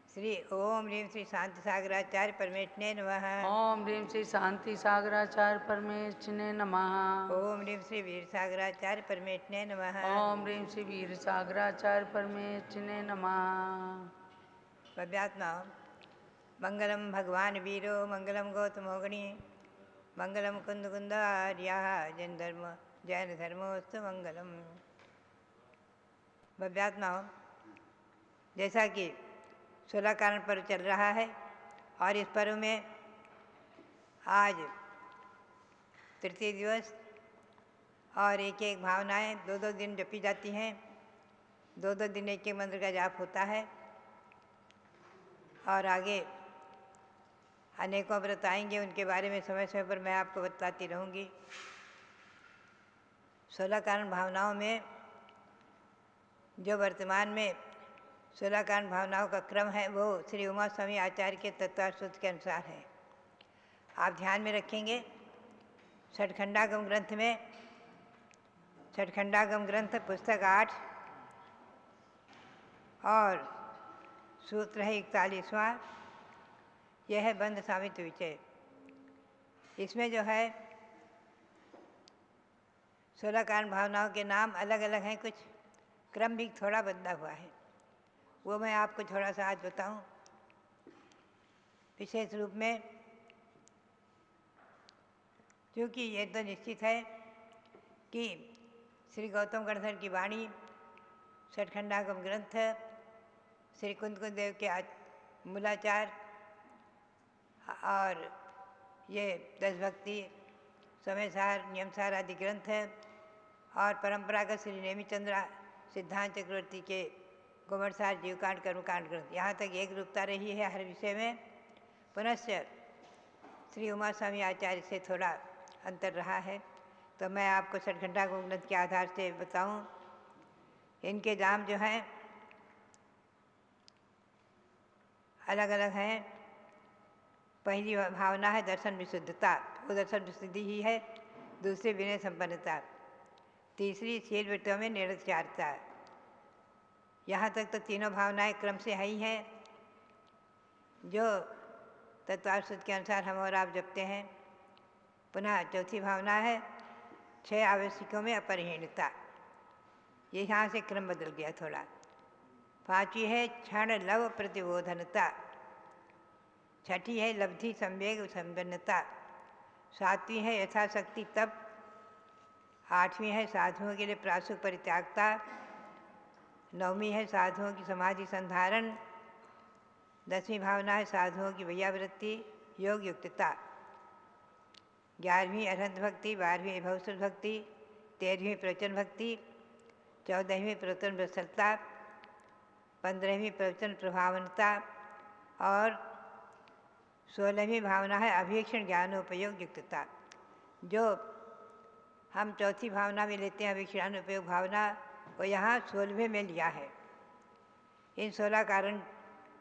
Speaker 5: श्री ओम ह्रीं श्री शांति सागराचार्य परमेष्ठिने नमः।
Speaker 4: ओम ह्रीं श्री शांति सागराचार्य परमेष्ठिने नमः।
Speaker 5: ओम ह्रीं श्री वीर सागराचार्य परमेष्ठिने नमः।
Speaker 4: ओम ह्रीं श्री वीर सागराचार्य परमेष्ठिने नमः।
Speaker 5: भव्यात्मा मंगलम भगवान वीरो मंगलम गौतमोगणी मंगलम कुंद कुंदार्या जैन धर्मोस्तु मंगलम। भव्यात्मा जैसा कि 16 कारण पर्व चल रहा है और इस पर्व में आज तृतीय दिवस और एक एक भावनाएं 2-2 दिन जपी जाती हैं। 2-2 दिन एक एक मंत्र का जाप होता है। और आगे अनेकों व्रत आएंगे, उनके बारे में समय समय पर मैं आपको बताती रहूँगी। 16 कारण भावनाओं में जो वर्तमान में 16 कारण भावनाओं का क्रम है वो श्री उमा स्वामी आचार्य के तत्वार्थ के अनुसार है। आप ध्यान में रखेंगे। छठखंडागम ग्रंथ में छठखंडागम ग्रंथ पुस्तक 8 और सूत्र है 41वां। यह है बंध सामित्व विषय। इसमें जो है 16 कारण भावनाओं के नाम अलग अलग हैं, कुछ क्रम भी थोड़ा बदला हुआ है। वो मैं आपको थोड़ा सा आज बताऊं। विशेष रूप में क्योंकि ये तो निश्चित है कि श्री गौतम गणधर की वाणी, छठखंडागम ग्रंथ, श्री कुंद देव के मूलाचार और ये 10 भक्ति, समयसार, नियमसार आदि ग्रंथ और परंपरागत श्री नेमिचंद्र सिद्धांत चक्रवर्ती के गोमरसार जीवकांड कर्मकांड ग्रंथ, यहाँ तक एक रूपता रही है हर विषय में। पुनश्च श्री उमा स्वामी आचार्य से थोड़ा अंतर रहा है। तो मैं आपको छठखंडागम ग्रंथ के आधार से बताऊं। इनके नाम जो हैं अलग अलग हैं। पहली भावना है दर्शन विशुद्धता, वो दर्शन विशुद्धि ही है। दूसरी विनय संपन्नता, तीसरी शील वृत्तियों में निरक्षरता। यहाँ तक तो तीनों भावनाएं क्रम से ही हैं जो तत्वार्थ के अनुसार हम और आप जपते हैं। पुनः चौथी भावना है 6 आवश्यकों में अपरिहीणता। ये यहाँ से क्रम बदल गया थोड़ा। 5वीं है क्षण लव प्रतिबोधनता। 6ठी है लब्धि संवेग संपन्नता। 7वीं है यथाशक्ति तप। 8वीं है साधुओं के लिए प्रासुक परित्यागता। 9वीं है साधुओं की समाधि संधारण। 10वीं भावना है साधुओं की वैयावृत्ति योग युक्तता। 11वीं अरहंत भक्ति, 12वीं भवसुर भक्ति, 13वीं प्रवचन भक्ति, 14वीं प्रवचन वत्सलता, 15वीं प्रवचन प्रभावनता और 16वीं भावना है अभीक्षण ज्ञानोपयोग युक्तता। जो हम चौथी भावना में लेते हैं अभीक्षणानुपयोग भावना, वो यहाँ 16वें में लिया है। इन 16 कारण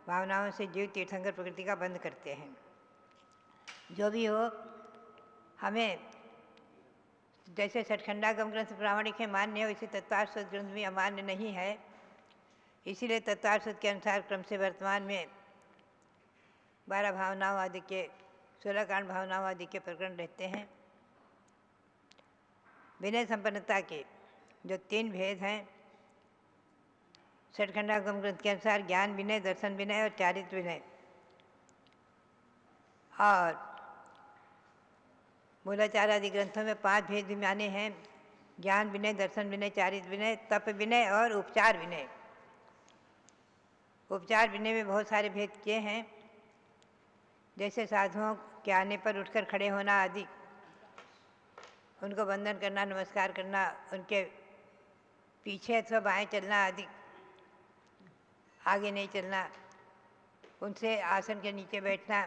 Speaker 5: भावनाओं से जीव तीर्थंकर प्रकृति का बंध करते हैं। जो भी हो, हमें जैसे छठखंडागम ग्रंथ प्रामाणिक है, मान्य हो, इसी तत्वार्थ ग्रंथ भी अमान्य नहीं है। इसीलिए तत्वार्थ के अनुसार क्रम से वर्तमान में 12 भावनाओं आदि के 16 कारण भावनाओं आदि के प्रकरण रहते हैं। विनय संपन्नता के जो 3 भेद हैं षटखंडागम ग्रंथ के अनुसार ज्ञान विनय, दर्शन विनय और चारित्र विनय। और मूलाचार आदि ग्रंथों में 5 भेद भी माने हैं: ज्ञान विनय, दर्शन विनय, चारित्र विनय, तप विनय और उपचार विनय। उपचार विनय में बहुत सारे भेद किए हैं, जैसे साधुओं के आने पर उठकर खड़े होना आदि, उनको वंदन करना, नमस्कार करना, उनके पीछे अथवा बाएं चलना आदि, आगे नहीं चलना, उनसे आसन के नीचे बैठना,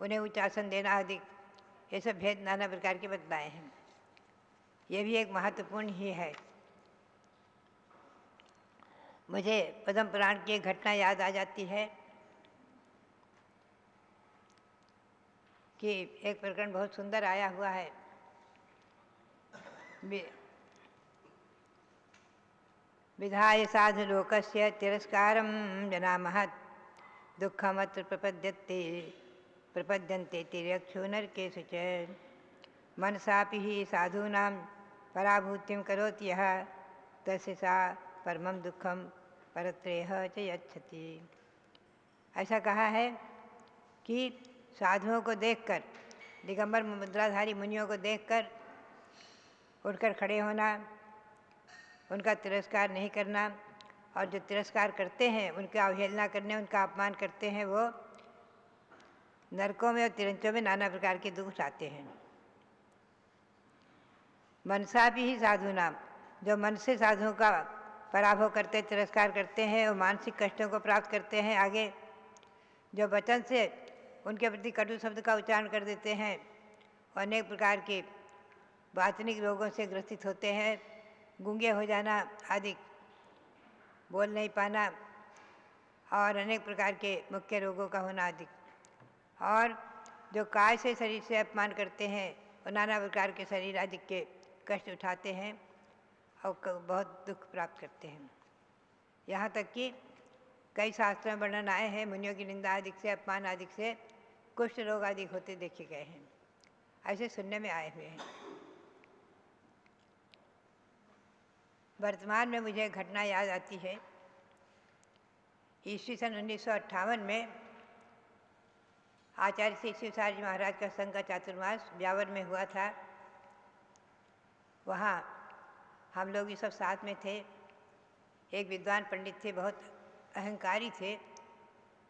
Speaker 5: उन्हें उच्च आसन देना आदि, ये सब भेद नाना प्रकार के बतलाए हैं। ये भी एक महत्वपूर्ण ही है। मुझे पद्म पुराण की एक घटना याद आ जाती है कि एक प्रकरण बहुत सुंदर आया हुआ है। विधाय साधु लोकस्य तिरस्कारं जना महत् दुःखमत्र प्रपद्यन्ते तिर्यक्षो नरकेषु च मनसापि हि साधूनां पराभूतिं करोति यः तस्य सा परमं दुःखं परत्रेह च यच्छति। ऐसा कहा है कि साधुओं को देखकर, दिगंबर मुद्राधारी मुनियों को देखकर उठकर खड़े होना, उनका तिरस्कार नहीं करना, और जो तिरस्कार करते हैं उनका अवहेलना करने, उनका अपमान करते हैं, वो नरकों में और तिरंचों में नाना प्रकार के दुख आते हैं। मनसा भी ही साधु नाम, जो मन से साधुओं का पराभव करते, तिरस्कार करते हैं, वो मानसिक कष्टों को प्राप्त करते हैं। आगे जो वचन से उनके प्रति कटु शब्द का उच्चारण कर देते हैं, अनेक प्रकार के वाचनिक रोगों से ग्रसित होते हैं, गूंगे हो जाना आदि, बोल नहीं पाना, और अनेक प्रकार के मुख्य रोगों का होना आदि। और जो काय से शरीर से अपमान करते हैं, वो नाना प्रकार के शरीर आदि के कष्ट उठाते हैं और बहुत दुख प्राप्त करते हैं। यहाँ तक कि कई शास्त्रों में वर्णन आए हैं, मुनियों की निंदा आदि से, अपमान आदि से कुष्ठ रोग आदि होते देखे गए हैं, ऐसे सुनने में आए हुए हैं। वर्तमान में मुझे घटना याद आती है। ईस्वी सन 1958 में आचार्य श्री शिवसार जी महाराज का संघ का चातुर्मास ब्यावर में हुआ था। वहाँ हम लोग ये सब साथ में थे। एक विद्वान पंडित थे, बहुत अहंकारी थे,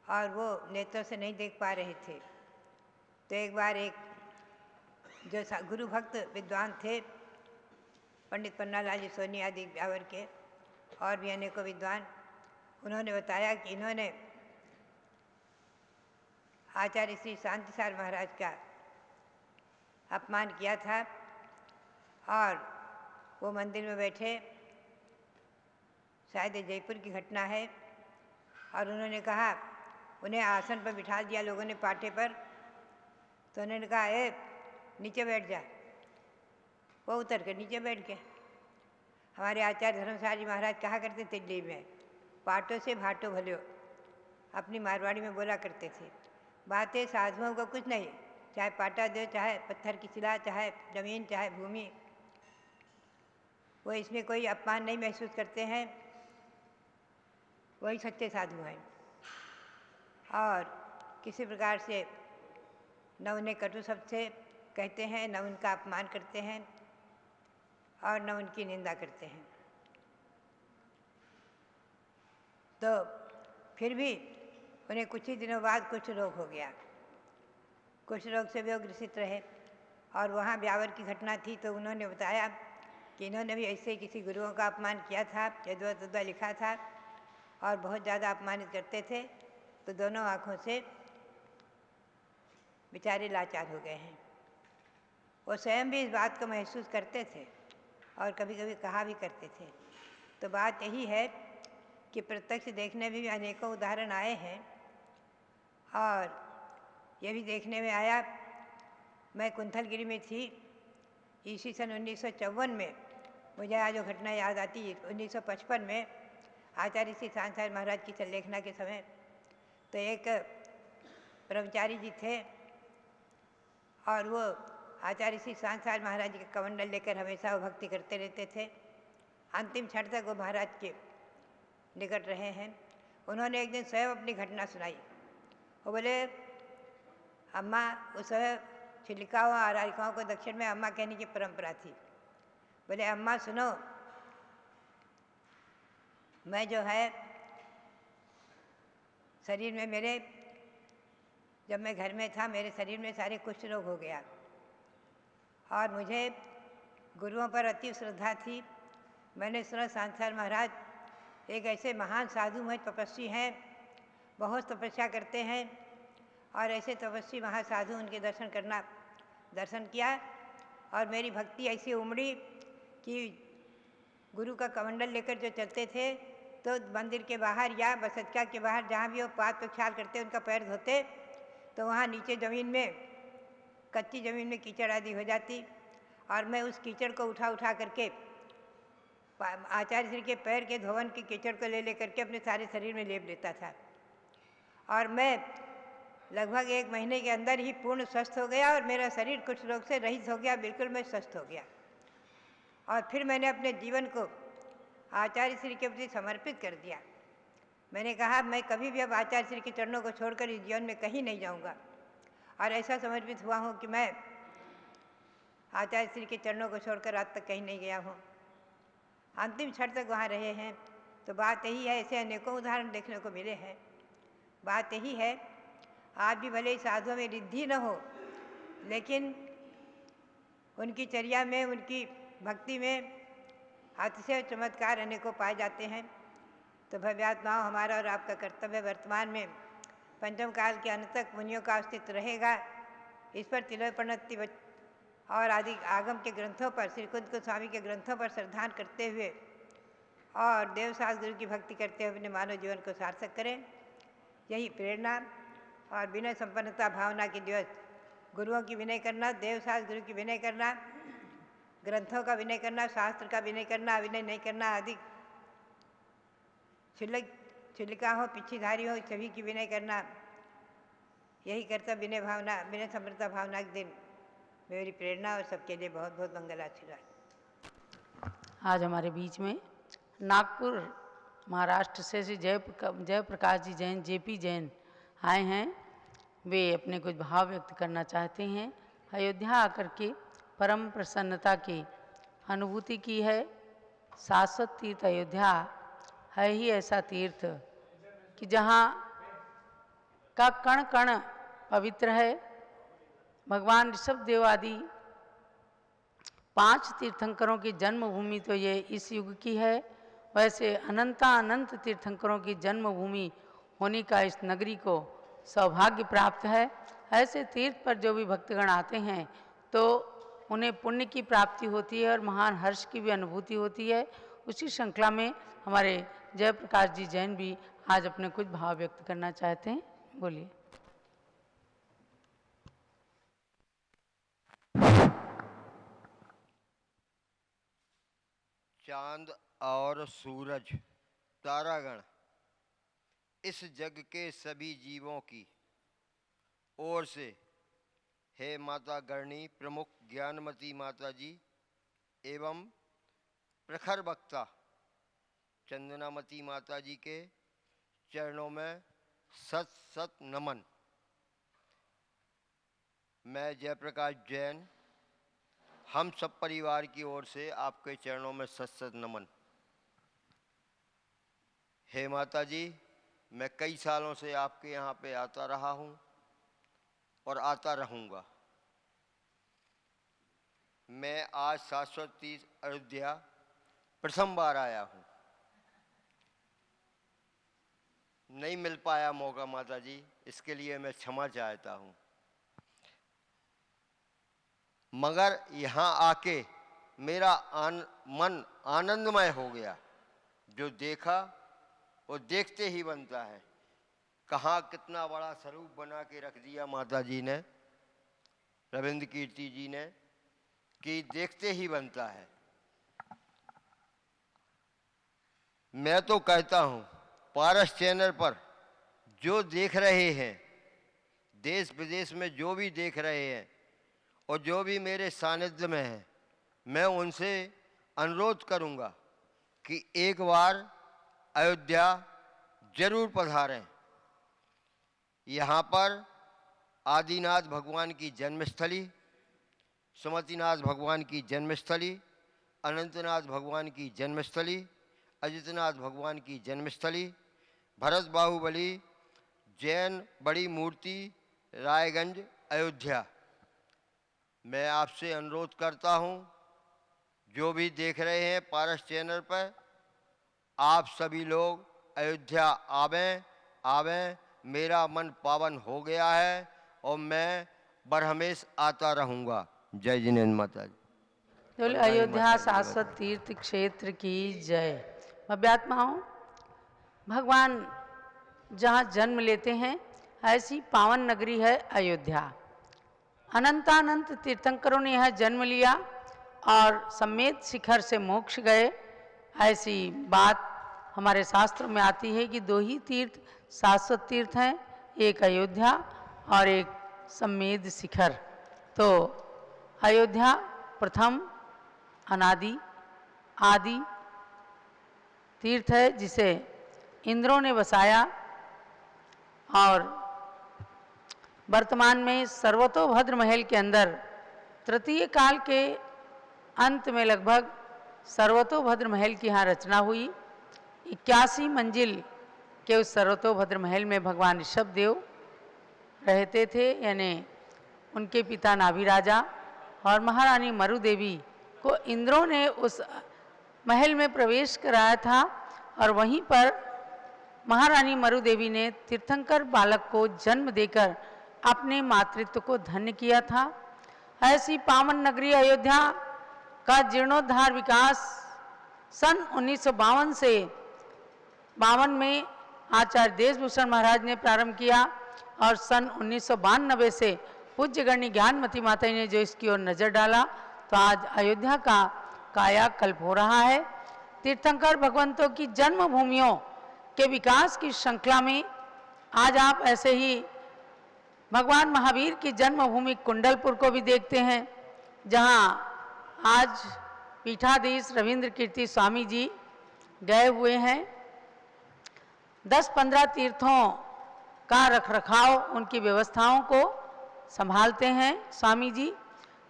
Speaker 5: और वो नेत्रों से नहीं देख पा रहे थे। तो एक बार एक जो गुरु भक्त विद्वान थे, पंडित पन्नालाल जी सोनी आदि ब्यावर के, और भी अनेकों विद्वान, उन्होंने बताया कि इन्होंने आचार्य श्री शांतिसार महाराज का अपमान किया था, और वो मंदिर में बैठे, शायद ये जयपुर की घटना है, और उन्होंने कहा, उन्हें आसन पर बिठा दिया लोगों ने, पाटे पर। तो उन्होंने कहा, ए नीचे बैठ जा। वो उतर कर नीचे बैठ गए। हमारे आचार्य धर्मसार जी महाराज कहा करते थे दिल्ली में, पाटों से भाटो भलो, अपनी मारवाड़ी में बोला करते थे। बातें साधुओं को कुछ नहीं, चाहे पाटा दो, चाहे पत्थर की शिला, चाहे जमीन, चाहे भूमि, वो इसमें कोई अपमान नहीं महसूस करते हैं। वही सच्चे साधु हैं। और किसी प्रकार से न उन्हें कटु शब्द से कहते हैं, न उनका अपमान करते हैं, और न उनकी निंदा करते हैं। तो फिर भी उन्हें कुछ ही दिनों बाद कुष्ठ रोग हो गया। कुष्ठ रोग से वे ग्रसित रहे, और वहाँ ब्यावर की घटना थी। तो उन्होंने बताया कि इन्होंने भी ऐसे ही किसी गुरुओं का अपमान किया था, यद्वा लिखा था, और बहुत ज़्यादा अपमानित करते थे। तो दोनों आँखों से बेचारे लाचार हो गए हैं। वो स्वयं भी इस बात को महसूस करते थे, और कभी कभी कहा भी करते थे। तो बात यही है कि प्रत्यक्ष देखने में भी अनेकों उदाहरण आए हैं, और ये भी देखने में आया। मैं कुंथलगिरी में थी ईस्वी सन 1954 में। मुझे आज जो घटना याद आती है, 1955 में आचार्य श्री शांतिसार महाराज की संलेखना के समय, तो एक ब्रह्मचारी जी थे, और वो आचार्य श्री शांतिसार महाराज जी का कमंडल लेकर हमेशा वो भक्ति करते रहते थे। अंतिम क्षण तक वो महाराज के निकट रहे हैं, उन्होंने एक दिन स्वयं अपनी घटना सुनाई। वो बोले, अम्मा, उस समय छिलिकाओं और आरिकाओं को दक्षिण में अम्मा कहने की परंपरा थी। बोले, अम्मा सुनो, मैं जो है शरीर में मेरे, जब मैं घर में था मेरे शरीर में सारे कुष्ठ रोग हो गया और मुझे गुरुओं पर अति श्रद्धा थी। मैंने सुना सांसार महाराज एक ऐसे महान साधु महज तपस्वी हैं, बहुत तपस्या करते हैं, और ऐसे तपस्वी महासाधु उनके दर्शन किया और मेरी भक्ति ऐसी उमड़ी कि गुरु का कमंडल लेकर जो चलते थे तो मंदिर के बाहर या बसतका के बाहर जहाँ भी वो पाद प्रक्षाल करते उनका पैर धोते तो वहाँ नीचे ज़मीन में, कच्ची ज़मीन में कीचड़ आदि हो जाती और मैं उस कीचड़ को उठा करके आचार्य श्री के पैर के धोवन की कीचड़ को ले करके अपने सारे शरीर में लेप लेता था और मैं लगभग 1 महीने के अंदर ही पूर्ण स्वस्थ हो गया और मेरा शरीर कुछ रोग से रहित हो गया, बिल्कुल मैं स्वस्थ हो गया। और फिर मैंने अपने जीवन को आचार्य श्री के प्रति समर्पित कर दिया। मैंने कहा मैं कभी भी अब आचार्य श्री के चरणों को छोड़कर इस जीवन में कहीं नहीं जाऊंगा और ऐसा समर्पित हुआ हूँ कि मैं आचार्य श्री के चरणों को छोड़कर आज तक कहीं नहीं गया हूँ। अंतिम क्षण तक वहाँ रहे हैं। तो बात यही है, ऐसे अनेकों उदाहरण देखने को मिले हैं। बात यही है, आज भी भले ही साधुओं में रिद्धि न हो, लेकिन उनकी चर्या में, उनकी भक्ति में अतिशय चमत्कार अनेकों पाए जाते हैं। तो भव्यात्माओं, हमारा और आपका कर्तव्य वर्तमान में पंचम काल के अंत तक मुनियों का अस्तित्व रहेगा, इस पर तिलोपनत्ति और आदि आगम के ग्रंथों पर, श्री कुंद गोस्वामी के ग्रंथों पर श्रद्धान करते हुए और देवसास गुरु की भक्ति करते हुए अपने मानव जीवन को सार्थक करें। यही प्रेरणा और विनय संपन्नता भावना के दिवस, गुरुओं की विनय करना, देवसास गुरु की विनय करना, ग्रंथों का विनय करना, शास्त्र का विनय करना, अविनय नहीं करना, आदि छिलिका हो, पिछीधारी हो, सभी की विनय करना, यही करता विनय भावना, विनय संपन्नता भावना के दिन मेरी प्रेरणा और सबके लिए बहुत बहुत मंगल आशीर्वाद।
Speaker 4: आज हमारे बीच में नागपुर महाराष्ट्र से श्री जयप्रकाश जी जैन, जेपी जैन आए हैं। वे अपने कुछ भाव व्यक्त करना चाहते हैं। अयोध्या आकर के परम प्रसन्नता की अनुभूति की है। शाश्वत तीर्थ अयोध्या है ही ऐसा तीर्थ कि जहाँ का कण कण पवित्र है। भगवान ऋषभदेव आदि 5 तीर्थंकरों की जन्मभूमि तो ये इस युग की है। वैसे अनंत तीर्थंकरों की जन्मभूमि होने का इस नगरी को सौभाग्य प्राप्त है। ऐसे तीर्थ पर जो भी भक्तगण आते हैं तो उन्हें पुण्य की प्राप्ति होती है और महान हर्ष की भी अनुभूति होती है। उसी श्रृंखला में हमारे जयप्रकाश जी जैन भी आज अपने कुछ भाव व्यक्त करना चाहते हैं। बोलिए।
Speaker 6: चांद और सूरज, तारागण, इस जग के सभी जीवों की ओर से हे माता गणनी प्रमुख ज्ञानमती माता जी एवं प्रखर वक्ता चंदनामती माता जी के चरणों में सत सत नमन। मैं जयप्रकाश जैन हम सब परिवार की ओर से आपके चरणों में सत सत नमन। हे माता जी, मैं कई सालों से आपके यहाँ पे आता रहा हूँ और आता रहूँगा। मैं आज शाश्वत तीर्थ अयोध्या प्रथम बार आया हूँ। नहीं मिल पाया मौका माता जी, इसके लिए मैं क्षमा चाहता हूँ। मगर यहाँ आके मेरा मन आनंदमय हो गया। जो देखा वो देखते ही बनता है। कहाँ कितना बड़ा स्वरूप बना के रख दिया माता जी ने, रविंद्र कीर्ति जी ने, कि देखते ही बनता है। मैं तो कहता हूँ पारस चैनल पर जो देख रहे हैं, देश विदेश में जो भी देख रहे हैं और जो भी मेरे सानिध्य में है, मैं उनसे अनुरोध करूंगा कि एक बार अयोध्या जरूर पधारें। यहाँ पर आदिनाथ भगवान की जन्मस्थली, सुमतिनाथ भगवान की जन्मस्थली, अनंतनाथ भगवान की जन्मस्थली, अजितनाथ भगवान की जन्मस्थली, भरत बाहुबली जैन बड़ी मूर्ति रायगंज अयोध्या। मैं आपसे अनुरोध करता हूँ, जो भी देख रहे हैं पारस चैनल पर, आप सभी लोग अयोध्या आवें। मेरा मन पावन हो गया है और मैं बरहमेश आता रहूँगा। जय जिनेन्द्र माता जी।
Speaker 4: बोले अयोध्या शाश्वत तीर्थ क्षेत्र की जय। भव्यात्माओं, भगवान जहाँ जन्म लेते हैं ऐसी पावन नगरी है अयोध्या। अनंतानंत तीर्थंकरों ने यहाँ जन्म लिया और सम्मेद शिखर से मोक्ष गए। ऐसी बात हमारे शास्त्रों में आती है कि दो ही तीर्थ शाश्वत तीर्थ हैं, एक अयोध्या और एक सम्मेद शिखर। तो अयोध्या प्रथम अनादि आदि तीर्थ है जिसे इंद्रों ने बसाया और वर्तमान में सर्वतोभद्र महल के अंदर तृतीय काल के अंत में लगभग सर्वतोभद्र महल की यहाँ रचना हुई। 81 मंजिल के उस सर्वतोभद्र महल में भगवान ऋषभदेव रहते थे, यानी उनके पिता नाभि राजा और महारानी मरु देवी को इंद्रों ने उस महल में प्रवेश कराया था और वहीं पर महारानी मरु देवी ने तीर्थंकर बालक को जन्म देकर अपने मातृत्व को धन्य किया था। ऐसी पावन नगरी अयोध्या का जीर्णोद्धार विकास सन 1952 से 52 में आचार्य देशभूषण महाराज ने प्रारंभ किया और सन 1992 से पूज्य गण्य ज्ञानमती माता ने जो इसकी ओर नजर डाला तो आज अयोध्या का कायाकल्प हो रहा है। तीर्थंकर भगवंतों की जन्मभूमियों के विकास की श्रृंखला में आज आप ऐसे ही भगवान महावीर की जन्मभूमि कुंडलपुर को भी देखते हैं, जहां आज पीठाधीश रविंद्र कीर्ति स्वामी जी गए हुए हैं। 10-15 तीर्थों का रखरखाव उनकी व्यवस्थाओं को संभालते हैं स्वामी जी,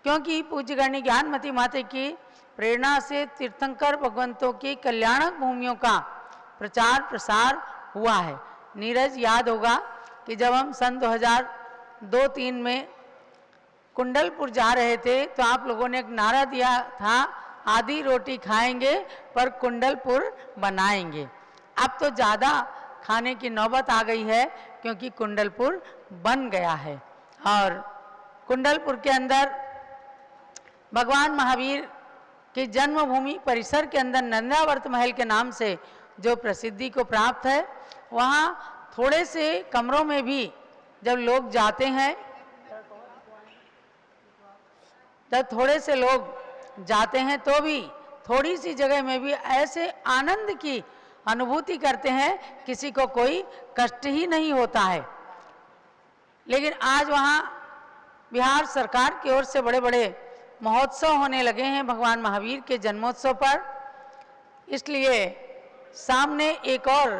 Speaker 4: क्योंकि पूज्य गण्य ज्ञानमती माता की प्रेरणा से तीर्थंकर भगवंतों की कल्याणक भूमियों का प्रचार प्रसार हुआ है। नीरज याद होगा कि जब हम सन 2002-3 में कुंडलपुर जा रहे थे तो आप लोगों ने एक नारा दिया था, आधी रोटी खाएंगे पर कुंडलपुर बनाएंगे। अब तो ज़्यादा खाने की नौबत आ गई है क्योंकि कुंडलपुर बन गया है और कुंडलपुर के अंदर भगवान महावीर की जन्मभूमि परिसर के अंदर नंदावर्त महल के नाम से जो प्रसिद्धि को प्राप्त है, वहाँ थोड़े से कमरों में भी जब लोग जाते हैं, जब थोड़े से लोग जाते हैं तो भी थोड़ी सी जगह में भी ऐसे आनंद की अनुभूति करते हैं, किसी को कोई कष्ट ही नहीं होता है। लेकिन आज वहाँ बिहार सरकार की ओर से बड़े बड़े महोत्सव होने लगे हैं भगवान महावीर के जन्मोत्सव पर, इसलिए सामने एक और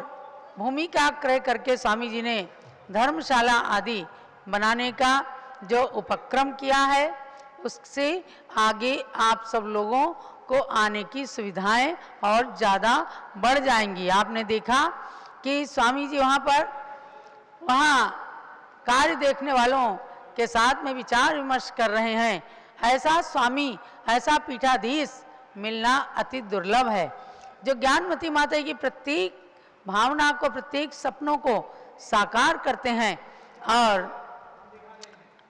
Speaker 4: भूमि का क्रय करके स्वामी जी ने धर्मशाला आदि बनाने का जो उपक्रम किया है, उससे आगे आप सब लोगों को आने की सुविधाएं और ज़्यादा बढ़ जाएंगी। आपने देखा कि स्वामी जी वहाँ कार्य देखने वालों के साथ में विचार विमर्श कर रहे हैं। ऐसा स्वामी, ऐसा पीठाधीश मिलना अति दुर्लभ है, जो ज्ञानमती माता की प्रत्येक भावना को, प्रत्येक सपनों को साकार करते हैं और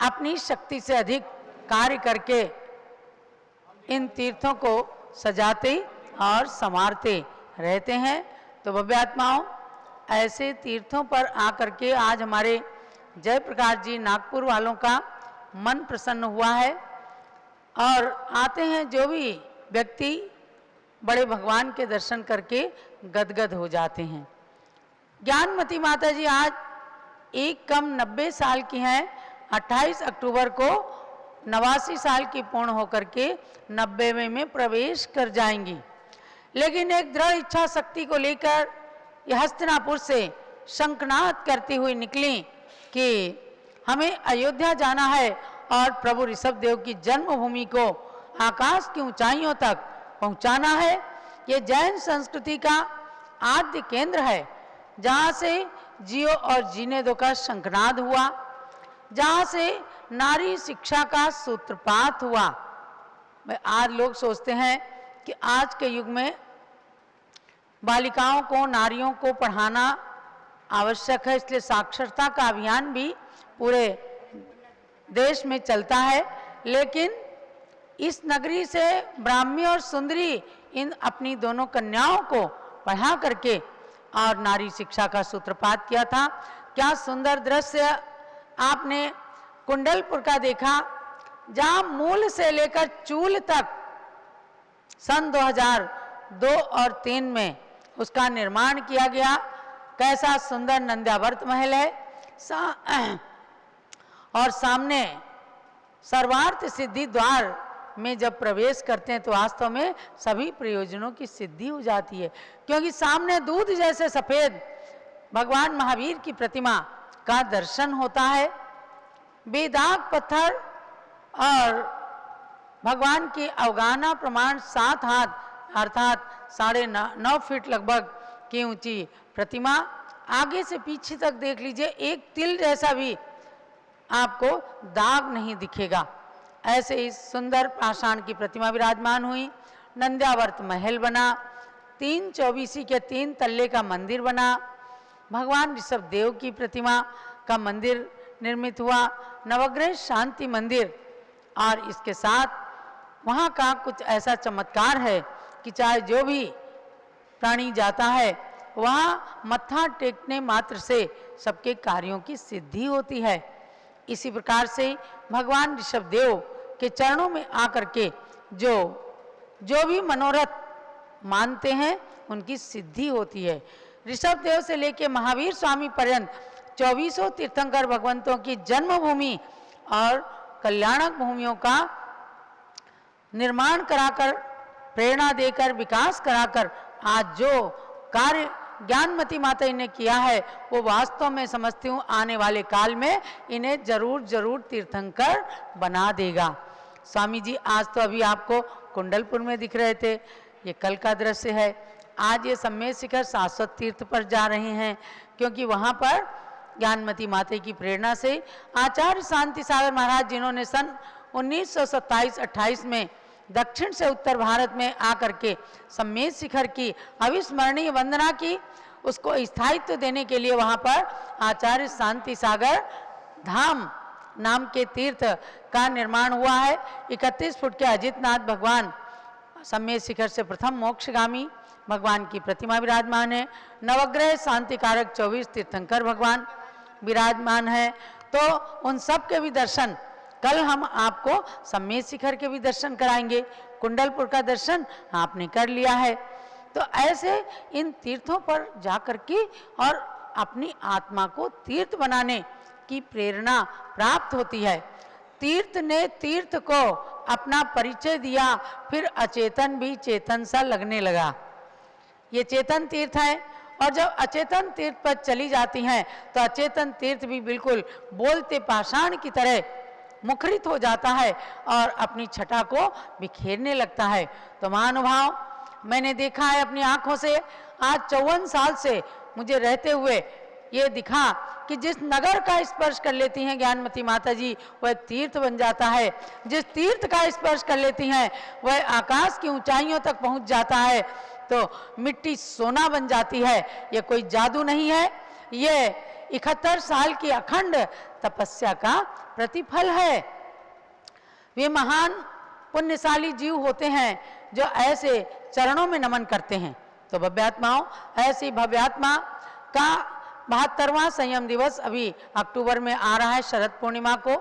Speaker 4: अपनी शक्ति से अधिक कार्य करके इन तीर्थों को सजाते और संवारते रहते हैं। तो भव्यात्माओं, ऐसे तीर्थों पर आकर के आज हमारे जयप्रकाश जी नागपुर वालों का मन प्रसन्न हुआ है और आते हैं जो भी व्यक्ति बड़े भगवान के दर्शन करके गदगद हो जाते हैं। ज्ञानमती माता जी आज एक कम 90 साल की हैं। 28 अक्टूबर को 89 साल की पूर्ण होकर के 90वें में प्रवेश कर जाएंगी, लेकिन एक दृढ़ इच्छा शक्ति को लेकर ये हस्तिनापुर से शंखनाद करती हुई निकली कि हमें अयोध्या जाना है और प्रभु ऋषभदेव की जन्मभूमि को आकाश की ऊंचाइयों तक पहुंचाना है। ये जैन संस्कृति का आद्य केंद्र है, जहाँ से जियो और जीने दो का शंखनाद हुआ, जहाँ से नारी शिक्षा का सूत्रपात हुआ। आज लोग सोचते हैं कि आज के युग में बालिकाओं को, नारियों को पढ़ाना आवश्यक है, इसलिए साक्षरता का अभियान भी पूरे देश में चलता है। लेकिन इस नगरी से ब्राह्मी और सुंदरी इन अपनी दोनों कन्याओं को पढ़ा करके और नारी शिक्षा का सूत्रपात किया था। क्या सुंदर दृश्य आपने कुंडलपुर का देखा, जहां मूल से लेकर चूल तक सन 2002 और 3 में उसका निर्माण किया गया। कैसा सुंदर नंद्यावर्त महल है और सामने सर्वार्थ सिद्धि द्वार में जब प्रवेश करते हैं तो वास्तव में सभी प्रयोजनों की सिद्धि हो जाती है, क्योंकि सामने दूध जैसे सफेद भगवान महावीर की प्रतिमा का दर्शन होता है। बेदाग पत्थर और भगवान की अवगाहना प्रमाण 7 हाथ अर्थात 9.5 फीट लगभग की ऊंची प्रतिमा। आगे से पीछे तक देख लीजिए, एक तिल जैसा भी आपको दाग नहीं दिखेगा। ऐसे ही सुंदर पाषाण की प्रतिमा विराजमान हुई। नंद्यावर्त महल बना, 3 चौबीसी के 3 तल्ले का मंदिर बना। भगवान ऋषभदेव की प्रतिमा का मंदिर निर्मित हुआ, नवग्रह शांति मंदिर। और इसके साथ वहाँ का कुछ ऐसा चमत्कार है कि चाहे जो भी प्राणी जाता है वहाँ मत्था टेकने मात्र से सबके कार्यों की सिद्धि होती है। इसी प्रकार से भगवान ऋषभदेव के चरणों में आकर के जो भी मनोरथ मानते हैं उनकी सिद्धि होती है। ऋषभदेव से लेकर महावीर स्वामी पर्यंत 24 तीर्थंकर भगवंतों की जन्मभूमि और कल्याणक भूमियों का निर्माण कराकर, प्रेरणा देकर, विकास कराकर आज जो कार्य ज्ञानमती माता ने किया है वो वास्तव में समझती हूँ आने वाले काल में इन्हें जरूर तीर्थंकर बना देगा। स्वामी जी आज तो अभी आपको कुंडलपुर में दिख रहे थे, ये कल का दृश्य है। आज ये सम्मेद शिखर शाश्वत तीर्थ पर जा रहे हैं, क्योंकि वहाँ पर ज्ञानमती माता की प्रेरणा से आचार्य शांति सागर महाराज, जिन्होंने सन 1927-28 में दक्षिण से उत्तर भारत में आकर के सम्मेद शिखर की अविस्मरणीय वंदना की, उसको स्थायित्व देने के लिए वहाँ पर आचार्य शांति सागर धाम नाम के तीर्थ का निर्माण हुआ है। 31 फुट के अजितनाथ भगवान सम्मेद शिखर से प्रथम मोक्षगामी भगवान की प्रतिमा विराजमान है। नवग्रह शांति कारक 24 तीर्थंकर भगवान विराजमान है। तो उन सब के भी दर्शन कल हम आपको सम्मेद शिखर के भी दर्शन कराएंगे। कुंडलपुर का दर्शन आपने कर लिया है। तो ऐसे इन तीर्थों पर जाकर के और अपनी आत्मा को तीर्थ बनाने की प्रेरणा प्राप्त होती है। तीर्थ ने तीर्थ को अपना परिचय दिया, फिर अचेतन भी चेतन सा लगने लगा। ये चेतन तीर्थ है, और जब अचेतन तीर्थ पर चली जाती हैं तो अचेतन तीर्थ भी बिल्कुल बोलते पाषाण की तरह मुखरित हो जाता है और अपनी छटा को बिखेरने लगता है। तो महानुभाव, मैंने देखा है अपनी आंखों से, आज 54 साल से मुझे रहते हुए ये दिखा कि जिस नगर का स्पर्श कर लेती हैं ज्ञानमती माता जी, वह तीर्थ बन जाता है। जिस तीर्थ का स्पर्श कर लेती हैं वह आकाश की ऊंचाइयों तक पहुंच जाता है, तो मिट्टी सोना बन जाती है। ये कोई जादू नहीं है, ये 71 साल की अखंड तपस्या का प्रतिफल है। वे महान पुण्यशाली जीव होते हैं जो ऐसे चरणों में नमन करते हैं। तो भव्यात्माओं, ऐसी भव्यात्मा का 72वां संयम दिवस अभी अक्टूबर में आ रहा है, शरद पूर्णिमा को,